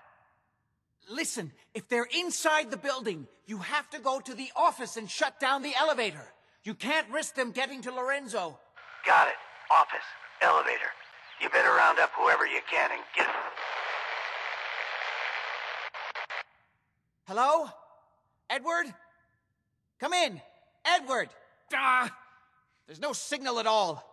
Listen, if they're inside the building, you have to go to the office and shut down the elevator. You can't risk them getting to Lorenzo. Got it. Office. Elevator. You better round up whoever you can and get... Hello? Edward? Come in. Edward! There's no signal at all.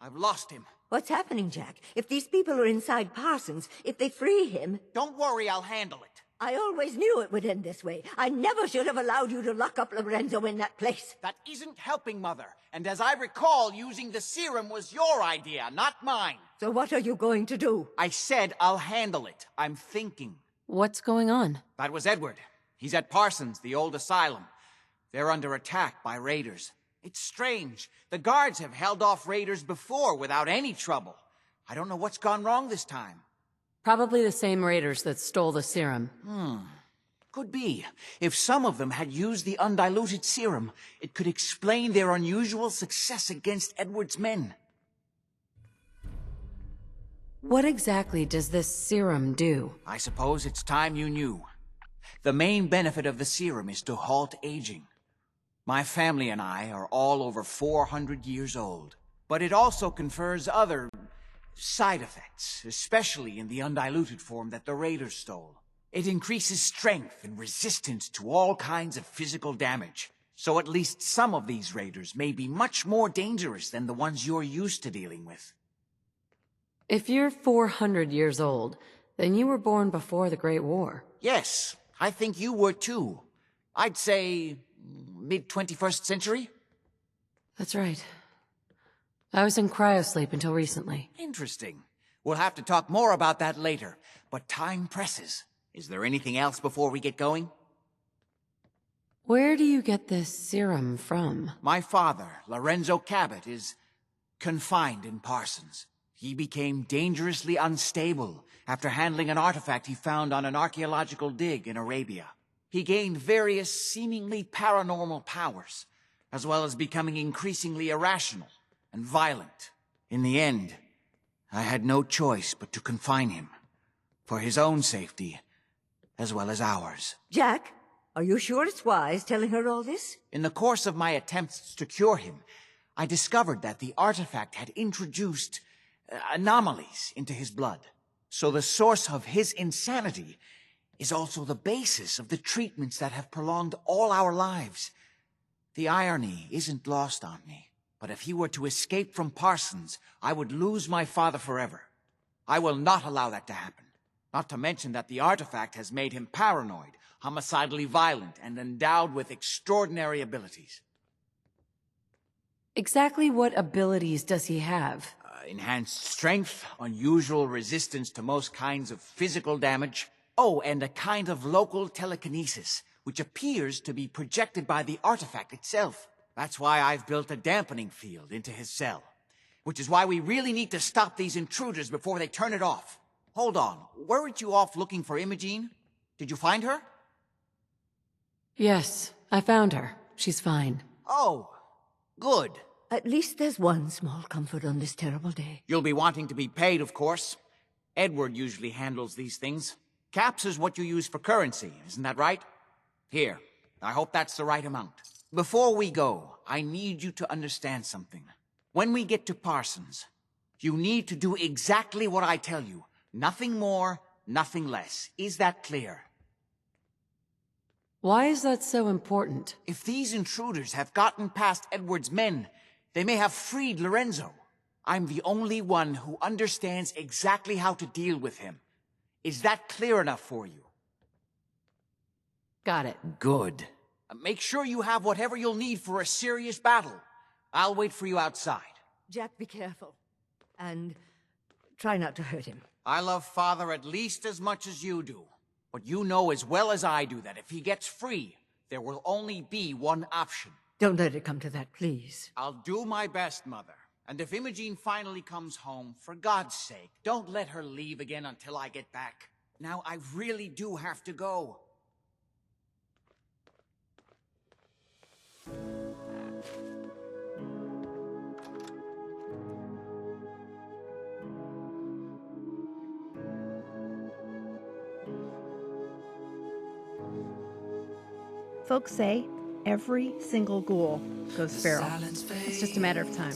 I've lost him. What's happening, Jack? If these people are inside Parsons, if they free him... Don't worry, I'll handle it. I always knew it would end this way. I never should have allowed you to lock up Lorenzo in that place. That isn't helping, Mother. And as I recall, using the serum was your idea, not mine. So what are you going to do? I said I'll handle it. I'm thinking. What's going on? That was Edward. He's at Parsons, the old asylum. They're under attack by raiders. It's strange. The guards have held off raiders before without any trouble. I don't know what's gone wrong this time. Probably the same raiders that stole the serum. Could be. If some of them had used the undiluted serum, it could explain their unusual success against Edward's men. What exactly does this serum do? I suppose it's time you knew. The main benefit of the serum is to halt aging. My family and I are all over 400 years old. But it also confers other side effects, especially in the undiluted form that the raiders stole. It increases strength and resistance to all kinds of physical damage. So at least some of these raiders may be much more dangerous than the ones you're used to dealing with. If you're 400 years old, then you were born before the Great War. Yes, I think you were too. I'd say mid-21st century? That's right. I was in cryosleep until recently. Interesting. We'll have to talk more about that later, but time presses. Is there anything else before we get going? Where do you get this serum from? My father, Lorenzo Cabot, is confined in Parsons. He became dangerously unstable after handling an artifact he found on an archaeological dig in Arabia. He gained various seemingly paranormal powers, as well as becoming increasingly irrational and violent. In the end, I had no choice but to confine him, for his own safety, as well as ours. Jack, are you sure it's wise telling her all this? In the course of my attempts to cure him, I discovered that the artifact had introduced anomalies into his blood. So the source of his insanity is also the basis of the treatments that have prolonged all our lives. The irony isn't lost on me, but if he were to escape from Parsons, I would lose my father forever. I will not allow that to happen. Not to mention that the artifact has made him paranoid, homicidally violent, and endowed with extraordinary abilities. Exactly what abilities does he have? Enhanced strength, unusual resistance to most kinds of physical damage. Oh, and a kind of local telekinesis, which appears to be projected by the artifact itself. That's why I've built a dampening field into his cell. Which is why we really need to stop these intruders before they turn it off. Hold on, weren't you off looking for Imogene? Did you find her? Yes, I found her. She's fine. Oh, good. At least there's one small comfort on this terrible day. You'll be wanting to be paid, of course. Edward usually handles these things. Caps is what you use for currency, isn't that right? Here, I hope that's the right amount. Before we go, I need you to understand something. When we get to Parsons, you need to do exactly what I tell you. Nothing more, nothing less. Is that clear? Why is that so important? If these intruders have gotten past Edward's men, they may have freed Lorenzo. I'm the only one who understands exactly how to deal with him. Is that clear enough for you? Got it. Good. Make sure you have whatever you'll need for a serious battle. I'll wait for you outside. Jack, be careful. And try not to hurt him. I love Father at least as much as you do. But you know as well as I do that if he gets free, there will only be one option. Don't let it come to that, please. I'll do my best, Mother. And if Imogene finally comes home, for God's sake, don't let her leave again until I get back. Now, I really do have to go. Folks say every single ghoul goes feral. It's just a matter of time.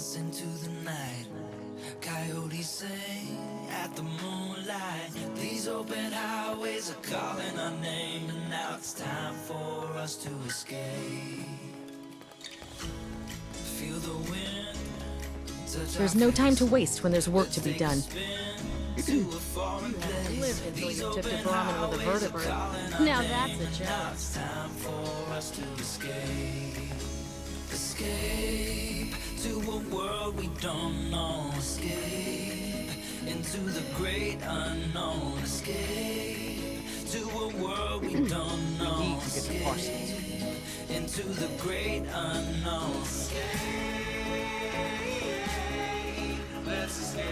Coyotes sing at the moonlight. These open highways are calling our name, and now it's time for us to escape. Feel the wind. There's no time to waste when there's work to be done. You lived until you took to Brahmin with a vertebrate. Now that's a job. It's time for us to escape. Escape to a world we don't know. Escape into the great unknown. Escape to a world we don't know. We need to get to Parsons. Into the great unknown. Escape. Let's escape.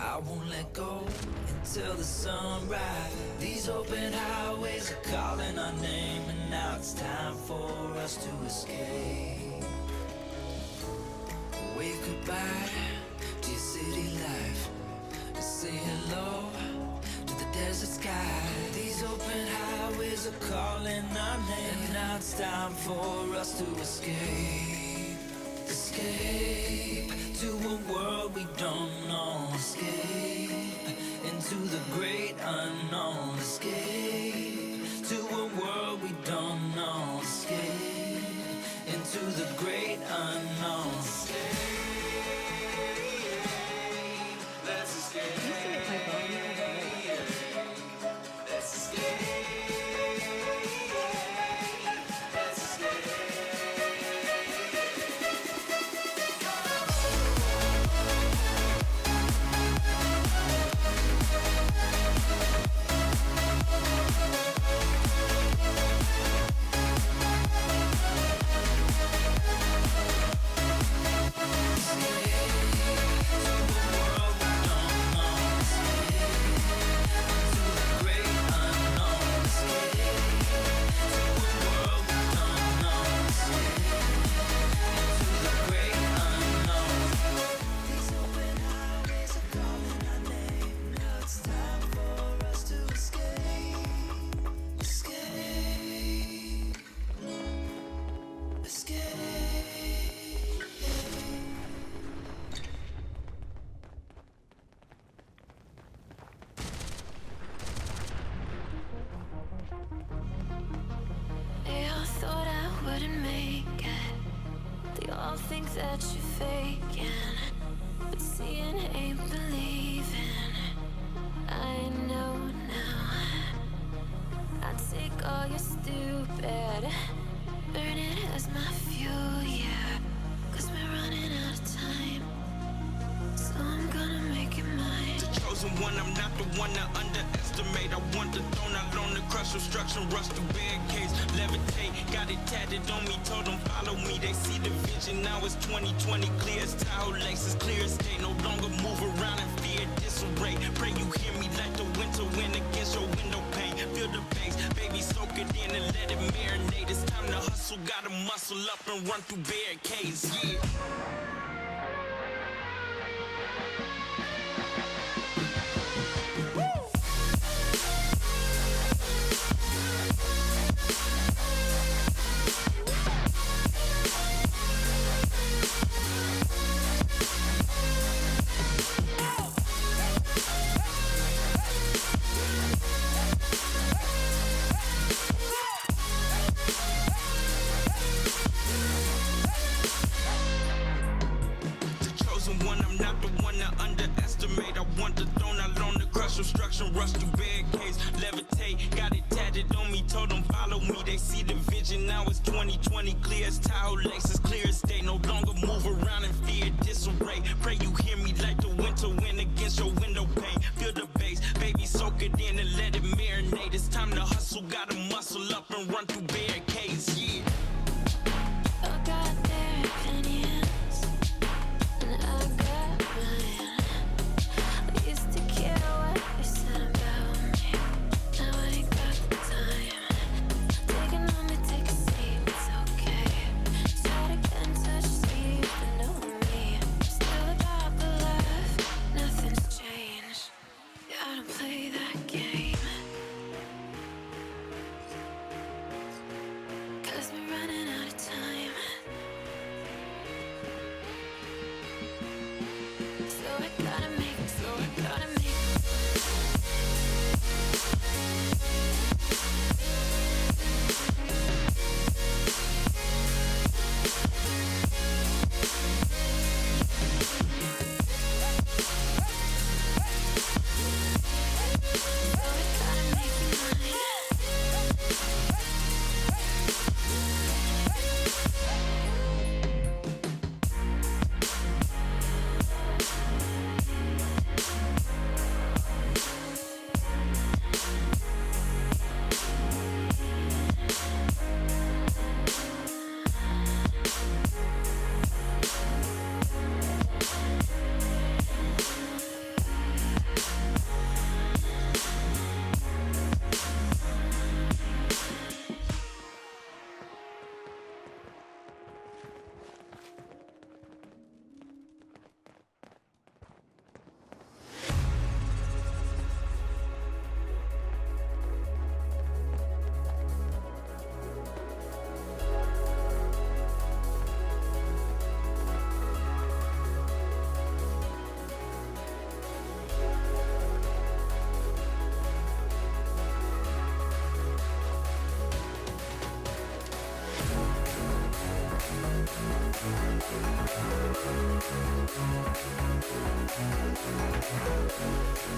I won't let go until the sunrise. These open highways are calling our name, and now it's time for us to escape. Wave goodbye to your city life, and say hello to the desert sky. These open highways are calling our name, and now it's time for us to escape. Escape to a world we don't know. Escape into the great unknown. Escape to a world we don't know. Escape into the great unknown. Let's escape. Let's escape. They all thought I wouldn't make it. They all think that you're faking, but seeing ain't believing. I know now. I take all your stupid, burn it as my fuel, yeah. 'Cause we're running out of time, so I'm gonna make it mine. The chosen one, I'm not the one to underestimate. I want the throne, I loan the crush, obstruction, rush through barricades, levitate. Got it tatted on me, told them follow me. They see the vision, now it's 2020, clear as Tahoe Lexus, clear as day. No longer move around in fear, disarray. Pray you hear me like the winter wind against your window pane. Feel the bass, baby, soak it in and let it marinate. It's time to hustle, gotta muscle up and run through barricades, yeah. Obstruction, rush through barricades, levitate. Got it tatted on me, told them follow me. They see the vision, now it's 2020, clear as Tahoe Lexus, clear as day. No longer move around in fear, disarray. Pray you hear me like the winter wind against your window pane. Feel the bass, baby, soak it in and let it marinate. It's time to hustle, gotta muscle up and run through barricades, yeah. I got their opinions, and I got mine. I used to care what they said about me. Now I ain't got the time. Take a moment, take a seat, it's okay. Try to get in touch, see if you know me. Still about the life, nothing's changed. Yeah, I don't play that game. 'Cause we're running out of time. So I gotta make it, so I gotta make it.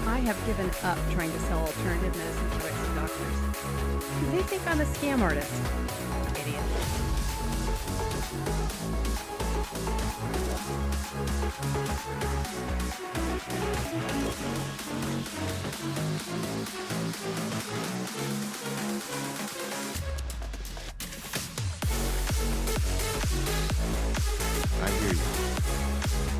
I have given up trying to sell alternative medicine to witch doctors. They think I'm a scam artist. Idiot. I hear you.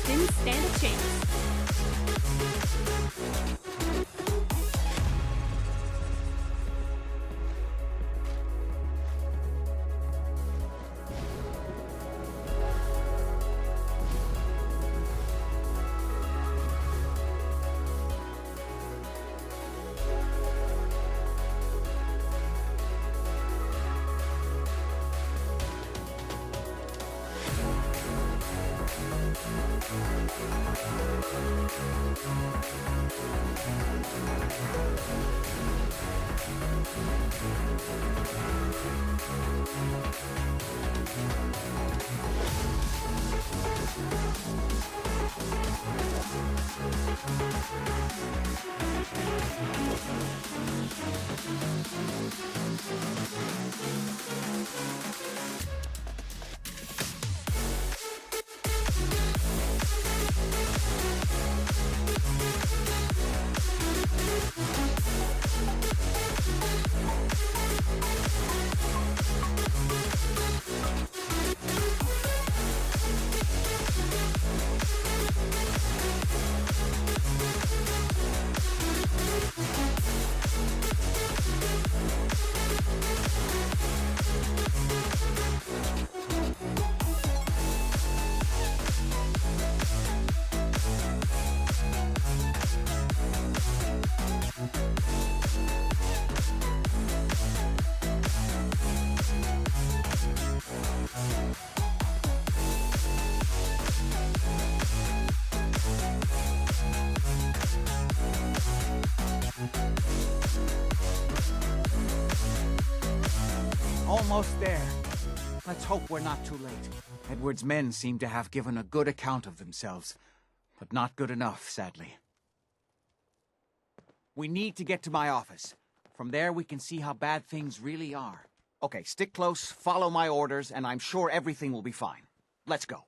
Didn't stand a chance. Almost there. Let's hope we're not too late. Edward's men seem to have given a good account of themselves, but not good enough, sadly. We need to get to my office. From there, we can see how bad things really are. Okay, stick close, follow my orders, and I'm sure everything will be fine. Let's go.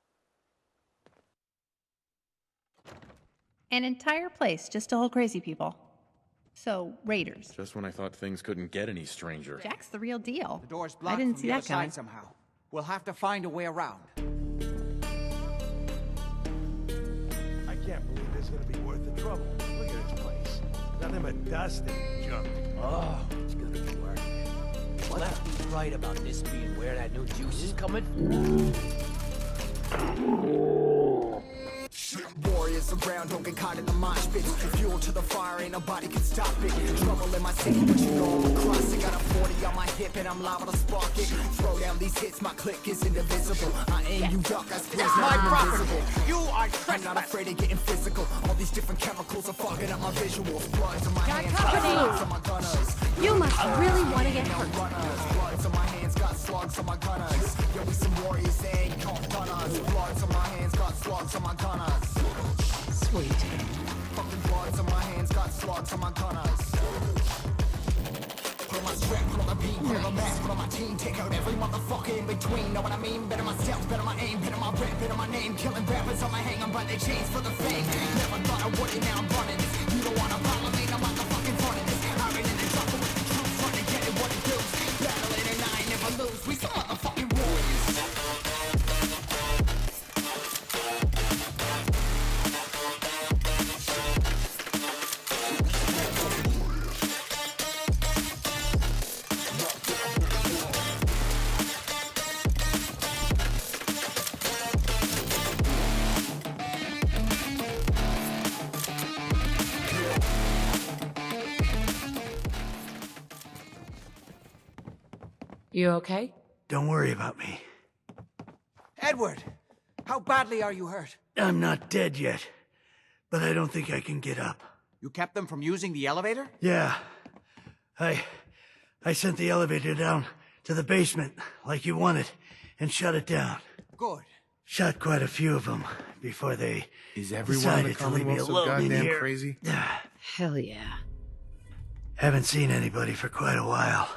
An entire place just to hold crazy people. So, raiders. Just when I thought things couldn't get any stranger. Jack's the real deal. The door's I blocked didn't from see the that other side coming. somehow. We'll have to find a way around. I can't believe this is gonna be worth the trouble. Look at this place. Nothing but dust and junk. Oh, it's gonna be worth it. Lefty's right about this being where that new juice is coming. Warriors around, don't get caught in the mosh pit. Fuel to the fire, ain't nobody can stop it. Trouble in my city, but you know I'm across it. Got a 40 on my hip and I'm liable to spark it. Throw down these hits, my click is indivisible. I aim, you duck, I squeeze, My now I'm property. invisible. You are I'm not trespassing. afraid of getting physical. All these different chemicals are fogging up my visuals. Bloods on my Got hands, company. slugs on my gunners. You must really want to get No hurt. runners. Bloods on my hands, got slugs on my gunners. Yo, we some warriors, they ain't called gunners. Bloods on my hands, got slugs on my gunners. Sweet. Fucking bloods on my hands, got slugs on my gunners. Put on my strap, put on my beat, put on my mask, put on my team. Take out every motherfucker in between. Know what I mean? Better myself, better my aim, better my rap, better my name. Killing rappers on my hang, I'm by their chains for the fame. Never thought I would it, now I'm running this. You don't wanna follow me, I'm motherfucking running this. Hiring in the jungle with the troops, trying to get it what it does. Battling and I ain't never lose. We some motherfucking warriors. You okay? Don't worry about me. Edward! How badly are you hurt? I'm not dead yet, but I don't think I can get up. You kept them from using the elevator? Yeah. I sent the elevator down to the basement, like you wanted, and shut it down. Good. Shot quite a few of them before they Is everyone in the decided to leave me Commonwealth so alone in goddamn here. crazy? Hell yeah. Haven't seen anybody for quite a while.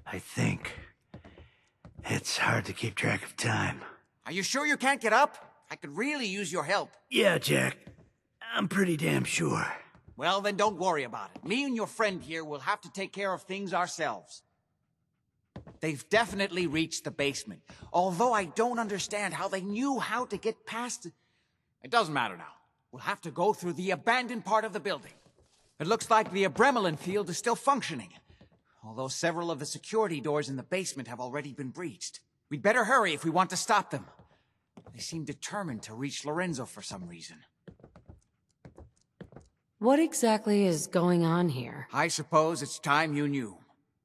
I think. It's hard to keep track of time. Are you sure you can't get up? I could really use your help. Yeah, Jack. I'm pretty damn sure. Well, then don't worry about it. Me and your friend here will have to take care of things ourselves. They've definitely reached the basement, although I don't understand how they knew how to get past it. It doesn't matter now. We'll have to go through the abandoned part of the building. It looks like the Adrenaline field is still functioning, although several of the security doors in the basement have already been breached. We'd better hurry if we want to stop them. They seem determined to reach Lorenzo for some reason. What exactly is going on here? I suppose it's time you knew.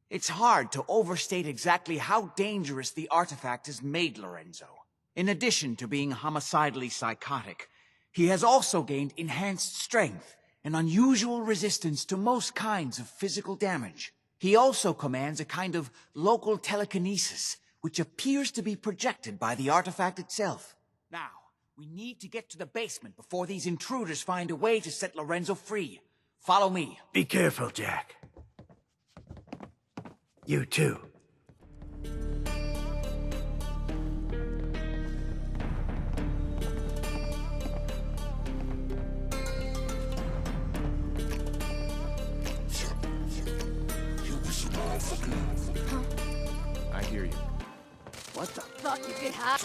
It's hard to overstate exactly how dangerous the artifact has made Lorenzo. In addition to being homicidally psychotic, he has also gained enhanced strength and unusual resistance to most kinds of physical damage. He also commands a kind of local telekinesis, which appears to be projected by the artifact itself. Now, we need to get to the basement before these intruders find a way to set Lorenzo free. Follow me. Be careful, Jack. You too. I hear you. What the? Thought you could hide.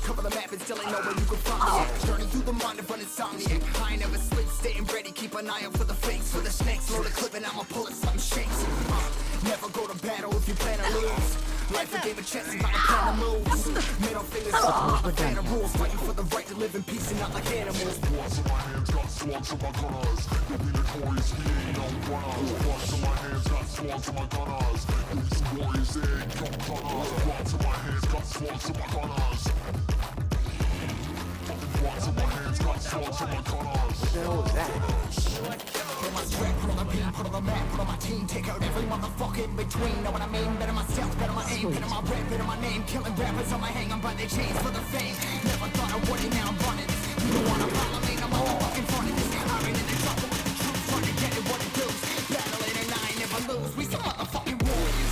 Cover the map and still ain't know where you can find me. Journey through the mind of an insomniac. I ain't never sleep, staying ready, keep an eye out for the fakes. For the snakes, load a clip and I'ma pull it, something shakes. Never go to battle if you plan to lose. Life a game of chess, not a plan of moves. Middle fingers up, fan of rules. Fighting for the right to live in peace and not like animals. Blood to my hands, got swans to my gunners. You'll be notorious, he ain't no runners. Blood to my hands, got swans to my gunners. These warriors, they ain't no gunners. Blood to my hands, got swans to my gunners. Blood to my hands, got swans to my gunners. What the hell was that? Put on my strap, put on my beam, put on the map, put on my team. Take out every motherfucker in between. Know what I mean? Better myself, better my aim, better my rap, better my name. Killing rappers on my hang on by their chains for the fame. Never thought I would, now I'm running this. You don't wanna follow me, no more fucking front of this. I'm in the trouble with the truth, trying to get it what it does. Battling and I ain't never lose. We some motherfucking warriors.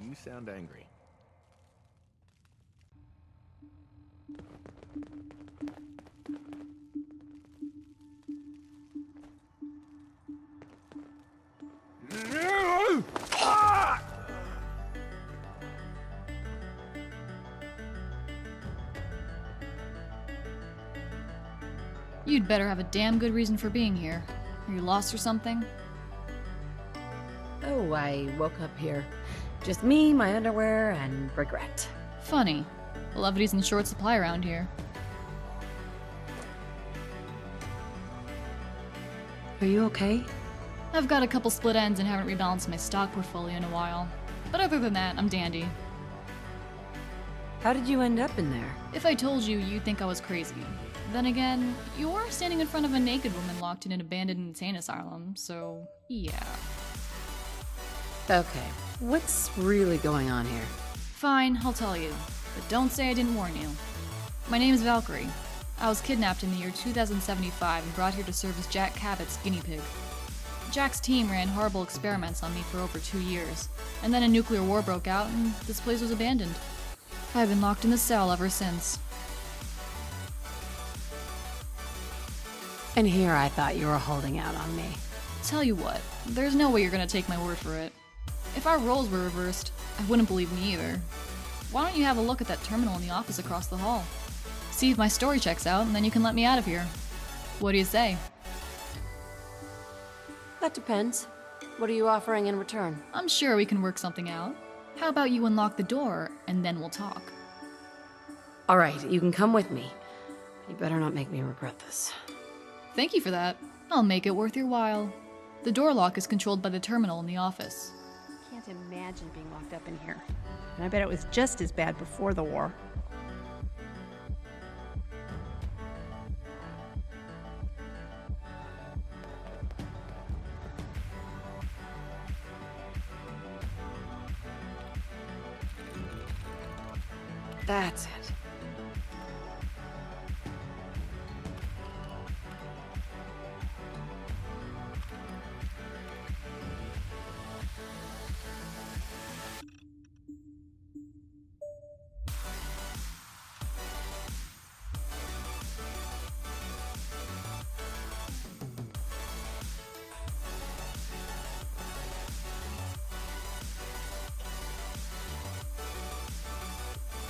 You sound angry. You'd better have a damn good reason for being here. Are you lost or something? Oh, I woke up here. Just me, my underwear, and regret. Funny. Levity's in short supply around here. Are you okay? I've got a couple split ends and haven't rebalanced my stock portfolio in a while. But other than that, I'm dandy. How did you end up in there? If I told you, you'd think I was crazy. Then again, you're standing in front of a naked woman locked in an abandoned insane asylum, so yeah. Okay, what's really going on here? Fine, I'll tell you. But don't say I didn't warn you. My name is Valkyrie. I was kidnapped in the year 2075 and brought here to serve as Jack Cabot's guinea pig. Jack's team ran horrible experiments on me for over 2 years, and then a nuclear war broke out and this place was abandoned. I've been locked in the cell ever since. And here I thought you were holding out on me. Tell you what, there's no way you're gonna take my word for it. If our roles were reversed, I wouldn't believe me either. Why don't you have a look at that terminal in the office across the hall? See if my story checks out, and then you can let me out of here. What do you say? That depends. What are you offering in return? I'm sure we can work something out. How about you unlock the door, and then we'll talk? Alright, you can come with me. You better not make me regret this. Thank you for that. I'll make it worth your while. The door lock is controlled by the terminal in the office. Can't imagine being locked up in here. And I bet it was just as bad before the war. That's it.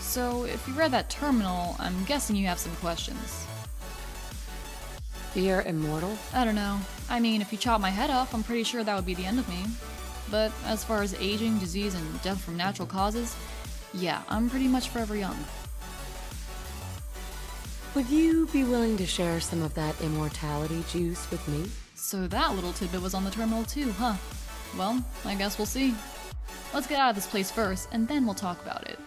So, if you read that terminal, I'm guessing you have some questions. You're immortal? I don't know. I mean, if you chop my head off, I'm pretty sure that would be the end of me. But as far as aging, disease, and death from natural causes, yeah, I'm pretty much forever young. Would you be willing to share some of that immortality juice with me? So that little tidbit was on the terminal too, huh? Well, I guess we'll see. Let's get out of this place first, and then we'll talk about it.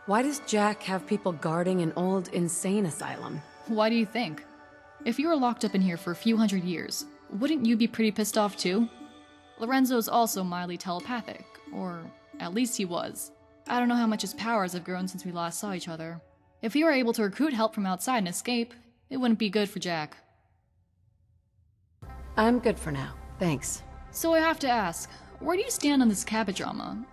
Why does Jack have people guarding an old insane asylum? Why do you think? If you were locked up in here for a few hundred years, wouldn't you be pretty pissed off too? Lorenzo's also mildly telepathic, or at least he was. I don't know how much his powers have grown since we last saw each other. If he were able to recruit help from outside and escape, it wouldn't be good for Jack. I'm good for now, thanks. So I have to ask, where do you stand on this Cabot drama?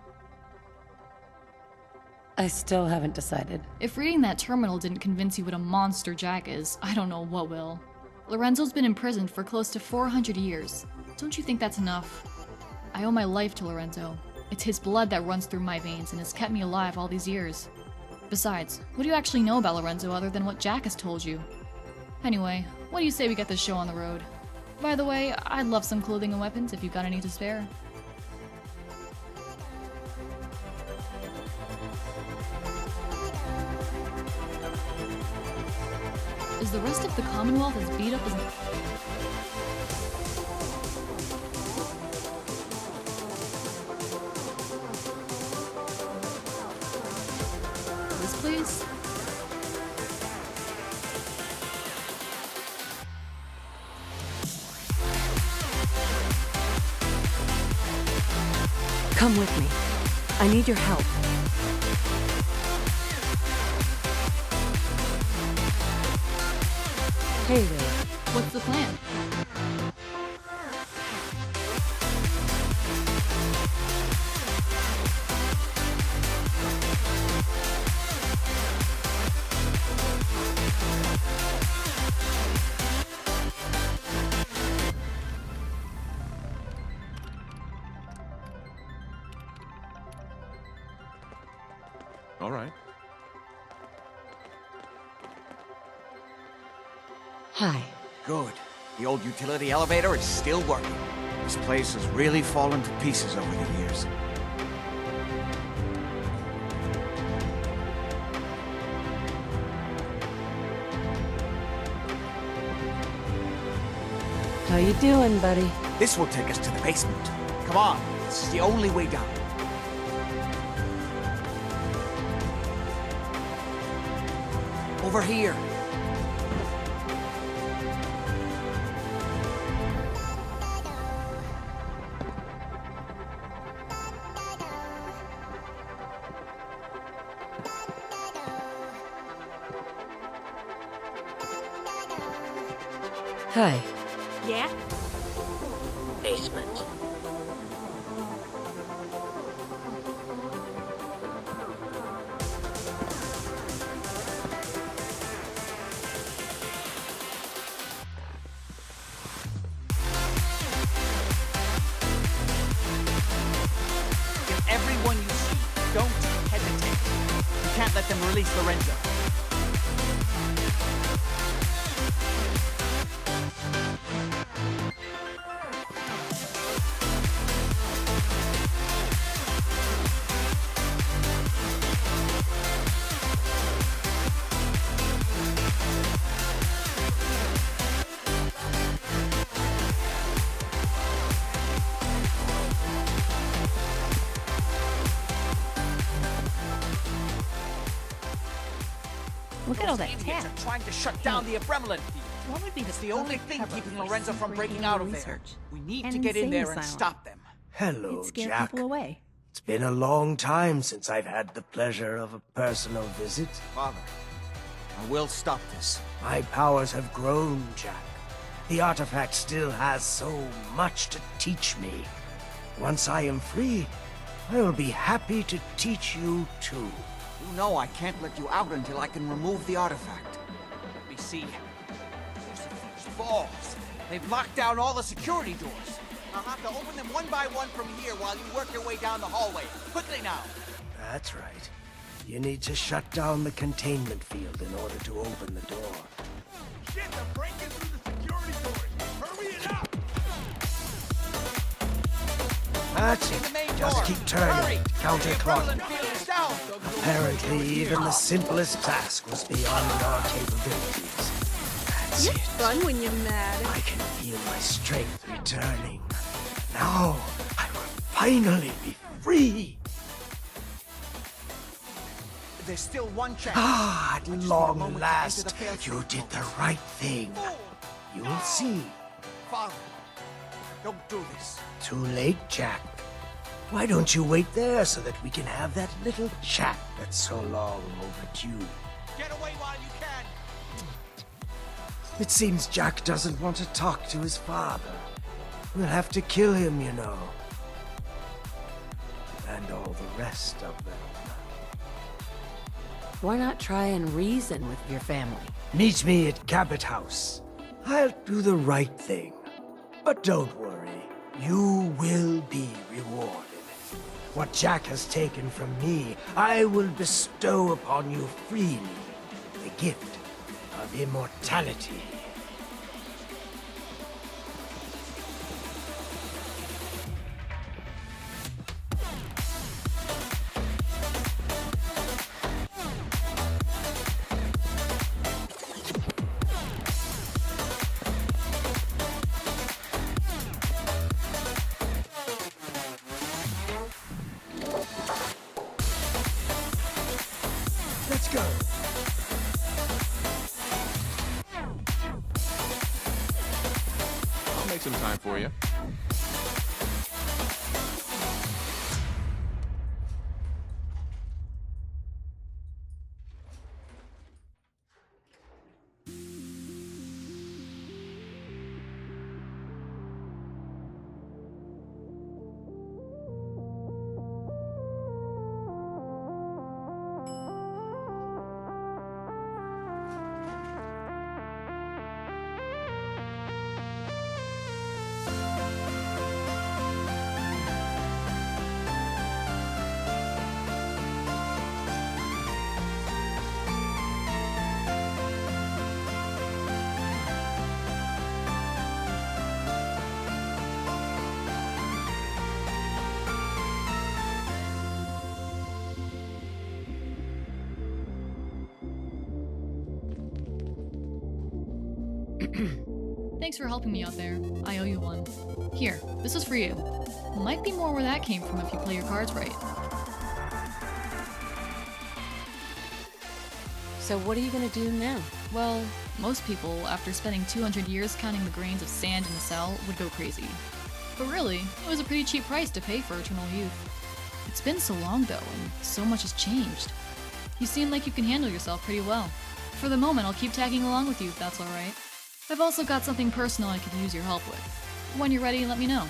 I still haven't decided. If reading that terminal didn't convince you what a monster Jack is, I don't know what will. Lorenzo's been imprisoned for close to 400 years. Don't you think that's enough? I owe my life to Lorenzo. It's his blood that runs through my veins and has kept me alive all these years. Besides, what do you actually know about Lorenzo other than what Jack has told you? Anyway, what do you say we get this show on the road? By the way, I'd love some clothing and weapons if you've got any to spare. Is the rest of the Commonwealth as beat up as... This, please? Come with me. I need your help. Hey there. What's the plan? All right. Hi. Good. The old utility elevator is still working. This place has really fallen to pieces over the years. How you doing, buddy? This will take us to the basement. Come on, this is the only way down. Over here. Hi. Yeah? Basement. can't let them release Lorenzo. Look at all that Idiots tech. are trying to shut down the Abremlin field. What would be It's the only thing cover keeping for Lorenzo from breaking out of there. research? We need An to get in insane there and asylum. stop them. Hello, It'd scare Jack. people away. It's been a long time since I've had the pleasure of a personal visit. Father, I will stop this. My powers have grown, Jack. The artifact still has so much to teach me. Once I am free, I will be happy to teach you too. You know I can't let you out until I can remove the artifact. Let me see. Those balls. They've locked down all the security doors. I'll have to open them one by one from here while you work your way down the hallway. Quickly now. That's right. You need to shut down the containment field in order to open the door. Shit, they're breaking through the security doors. Hurry it up! That's it. Just keep turning. Counterclockwise. Apparently, even the simplest task was beyond our capabilities. That's You're it. fun when you're mad. I can feel my strength returning. Now, I will finally be free. There's still one chance. Ah, at I just need a long moment to last, enter the failsafe. you did the right thing. You will see. Father, don't do this. Too late, Jack. Why don't you wait there so that we can have that little chat that's so long overdue? Get away while you can. It seems Jack doesn't want to talk to his father. We'll have to kill him, you know. And all the rest of them. Why not try and reason with your family? Meet me at Cabot House. I'll do the right thing. But don't worry, you will be rewarded. What Jack has taken from me, I will bestow upon you freely. The gift of immortality. Let's go. I'll make some time for you. Thanks for helping me out there. I owe you one. Here, this is for you. Might be more where that came from if you play your cards right. So what are you gonna do now? Well, most people, after spending 200 years counting the grains of sand in a cell, would go crazy. But really, it was a pretty cheap price to pay for eternal youth. It's been so long though, and so much has changed. You seem like you can handle yourself pretty well. For the moment, I'll keep tagging along with you if that's alright. I've also got something personal I could use your help with. When you're ready, let me know.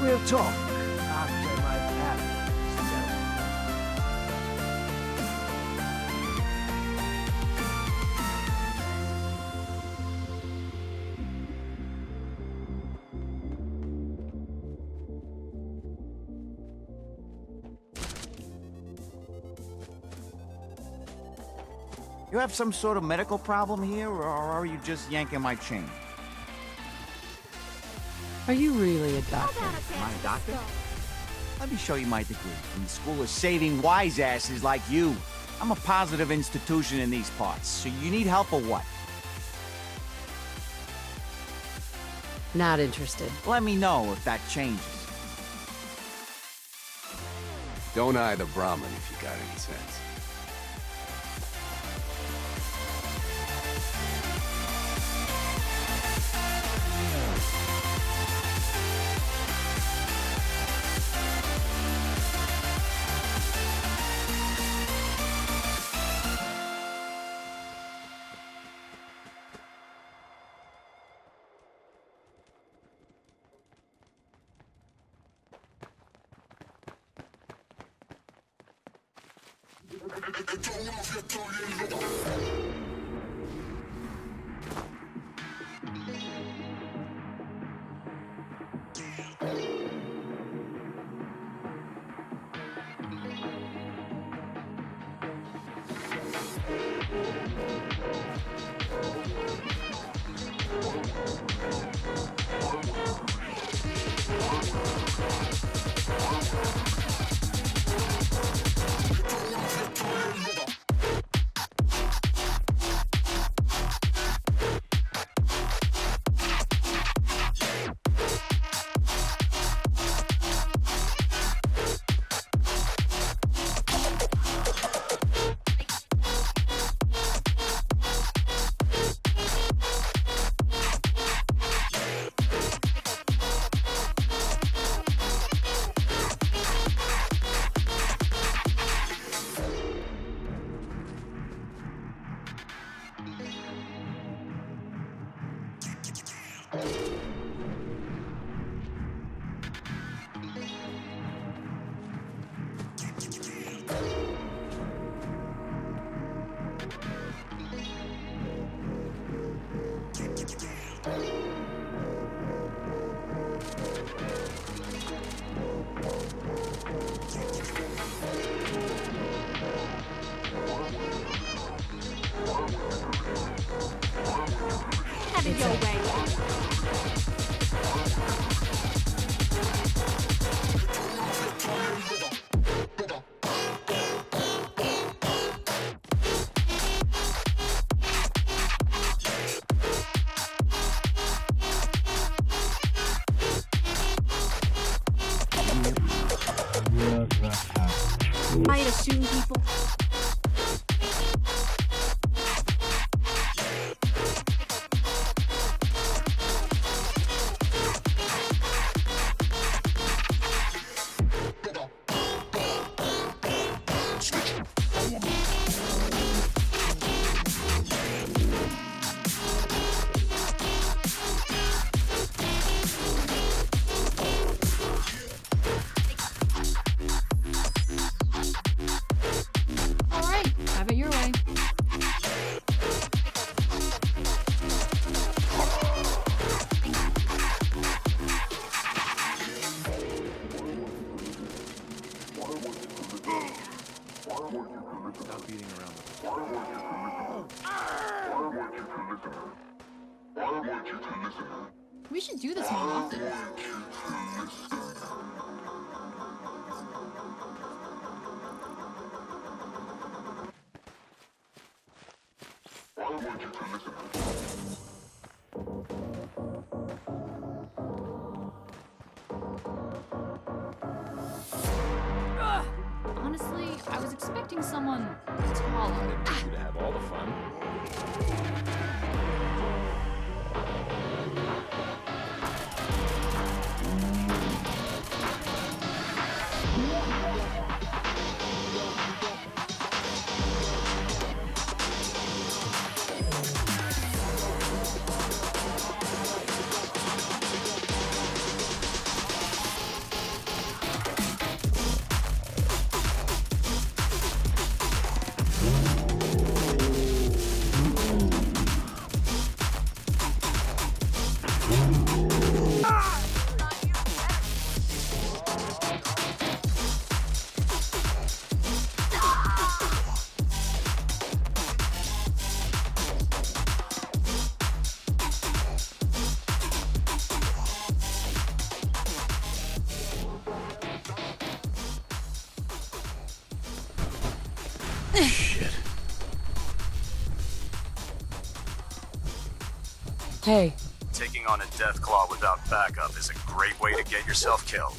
We'll talk after my battle, Serum. You have some sort of medical problem here, or are you just yanking my chain? Are you really a doctor? Am I a doctor? Let me show you my degree from the School of Saving Wise Asses like you. I'm a positive institution in these parts, so you need help or what? Not interested. Let me know if that changes. Don't eye the Brahmin if you got any sense. Have it your way. I assume people. We should do this more often. Honestly, I was expecting someone taller. I didn't want you to have all the fun. Shit. Hey. Taking on a Deathclaw without backup is a great way to get yourself killed.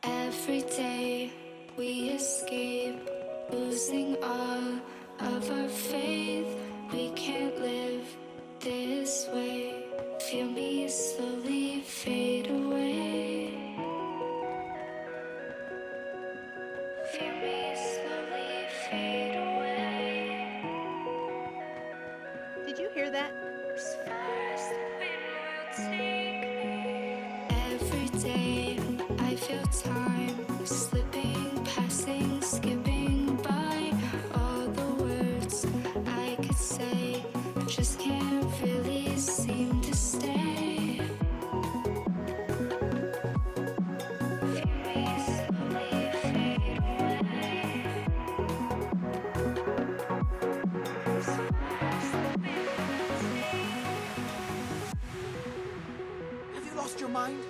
Every day we escape, losing all of our faith. We can't live this way. Feel me slowly fade away. Feel me slowly fade away. Did you hear that? As far as the wind will take me. Every day I feel time slipping, passing, skipping by. All the words I could say just can't really seem to stay. Feel me slowly fade away. As far as the wind will take. Have you lost your mind?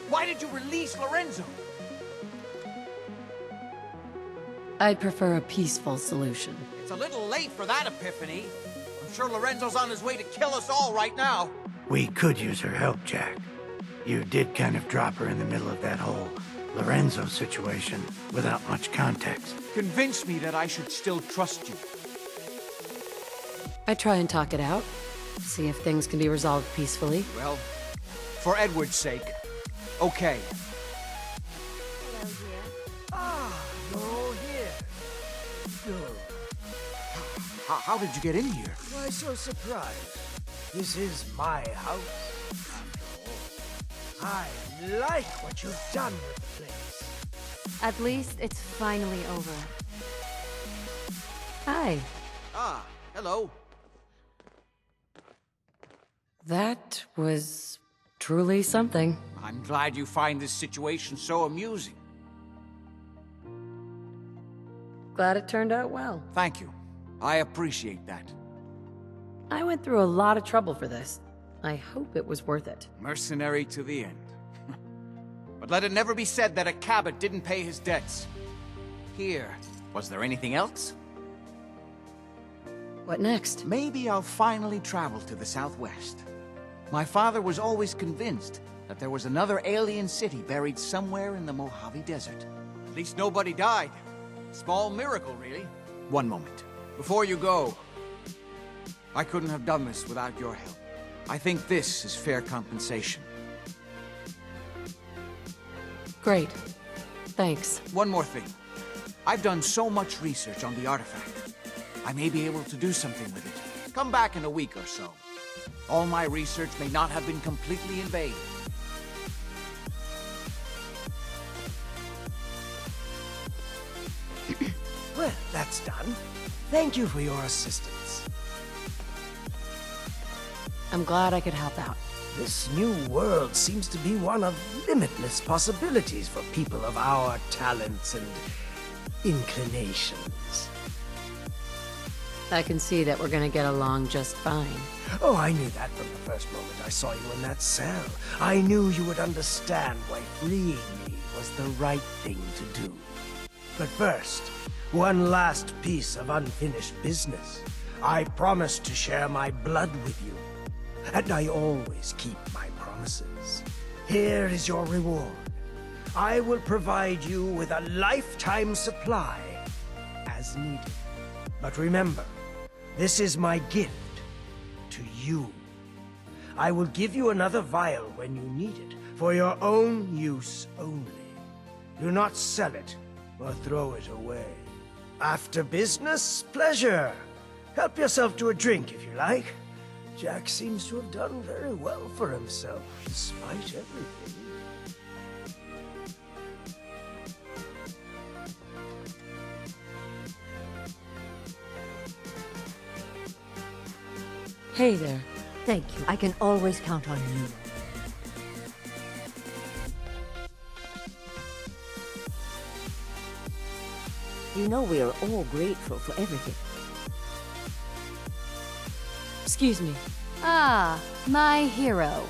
Why did you release Lorenzo? I'd prefer a peaceful solution. It's a little late for that epiphany. I'm sure Lorenzo's on his way to kill us all right now. We could use her help, Jack. You did kind of drop her in the middle of that whole Lorenzo situation without much context. Convince me that I should still trust you. I try and talk it out, see if things can be resolved peacefully. Well, for Edward's sake, okay. You're all here. Good. How did you get in here? Why so surprised? This is my house, after all. I like what you've done with the place. At least it's finally over. Hi. Ah, hello. That was truly something. I'm glad you find this situation so amusing. Glad it turned out well. Thank you. I appreciate that. I went through a lot of trouble for this. I hope it was worth it. Mercenary to the end. But let it never be said that a Cabot didn't pay his debts. Here, was there anything else? What next? Maybe I'll finally travel to the southwest. My father was always convinced that there was another alien city buried somewhere in the Mojave Desert. At least nobody died. Small miracle, really. One moment. Before you go, I couldn't have done this without your help. I think this is fair compensation. Great. Thanks. One more thing. I've done so much research on the artifact. I may be able to do something with it. Come back in a week or so. All my research may not have been completely in vain. that's done. Thank you for your assistance. I'm glad I could help out. This new world seems to be one of limitless possibilities for people of our talents and inclinations. I can see that we're gonna get along just fine. Oh, I knew that from the first moment I saw you in that cell. I knew you would understand why freeing me was the right thing to do. But first, one last piece of unfinished business. I promised to share my blood with you, and I always keep my promises. Here is your reward. I will provide you with a lifetime supply as needed. But remember, this is my gift to you. I will give you another vial when you need it, for your own use only. Do not sell it or throw it away. After business, pleasure. Help yourself to a drink if you like. Jack seems to have done very well for himself, despite everything. Hey there. Thank you. I can always count on you. You know we are all grateful for everything. Excuse me. Ah, my hero.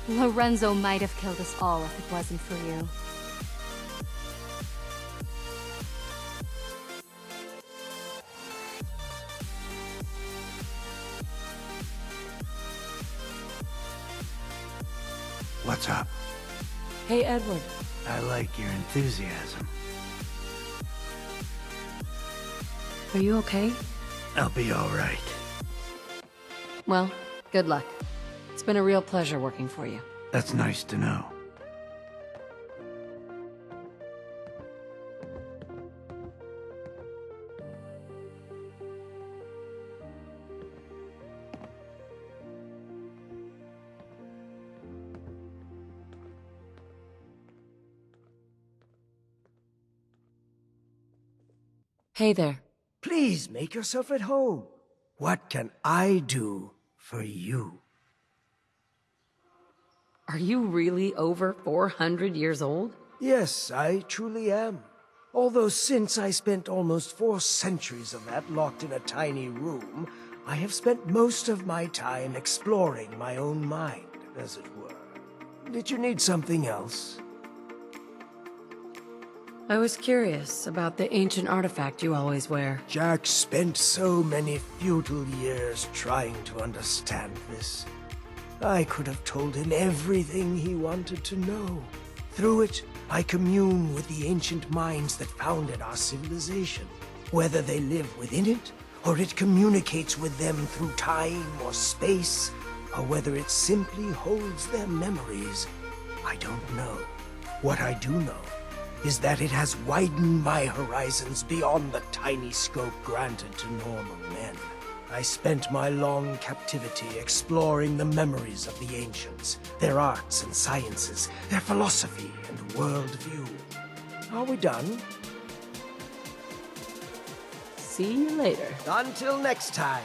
Lorenzo might have killed us all if it wasn't for you. What's up? Hey, Edward. I like your enthusiasm. Are you okay? I'll be all right. Well, good luck. It's been a real pleasure working for you. That's nice to know. Hey there. Please make yourself at home. What can I do for you? Are you really over 400 years old? Yes, I truly am. Although since I spent almost 4 centuries of that locked in a tiny room, I have spent most of my time exploring my own mind, as it were. Did you need something else? I was curious about the ancient artifact you always wear. Jack spent so many futile years trying to understand this. I could have told him everything he wanted to know. Through it, I commune with the ancient minds that founded our civilization. Whether they live within it, or it communicates with them through time or space, or whether it simply holds their memories, I don't know. What I do know is that it has widened my horizons beyond the tiny scope granted to normal men. I spent my long captivity exploring the memories of the ancients, their arts and sciences, their philosophy and worldview. Are we done? See you later. Until next time.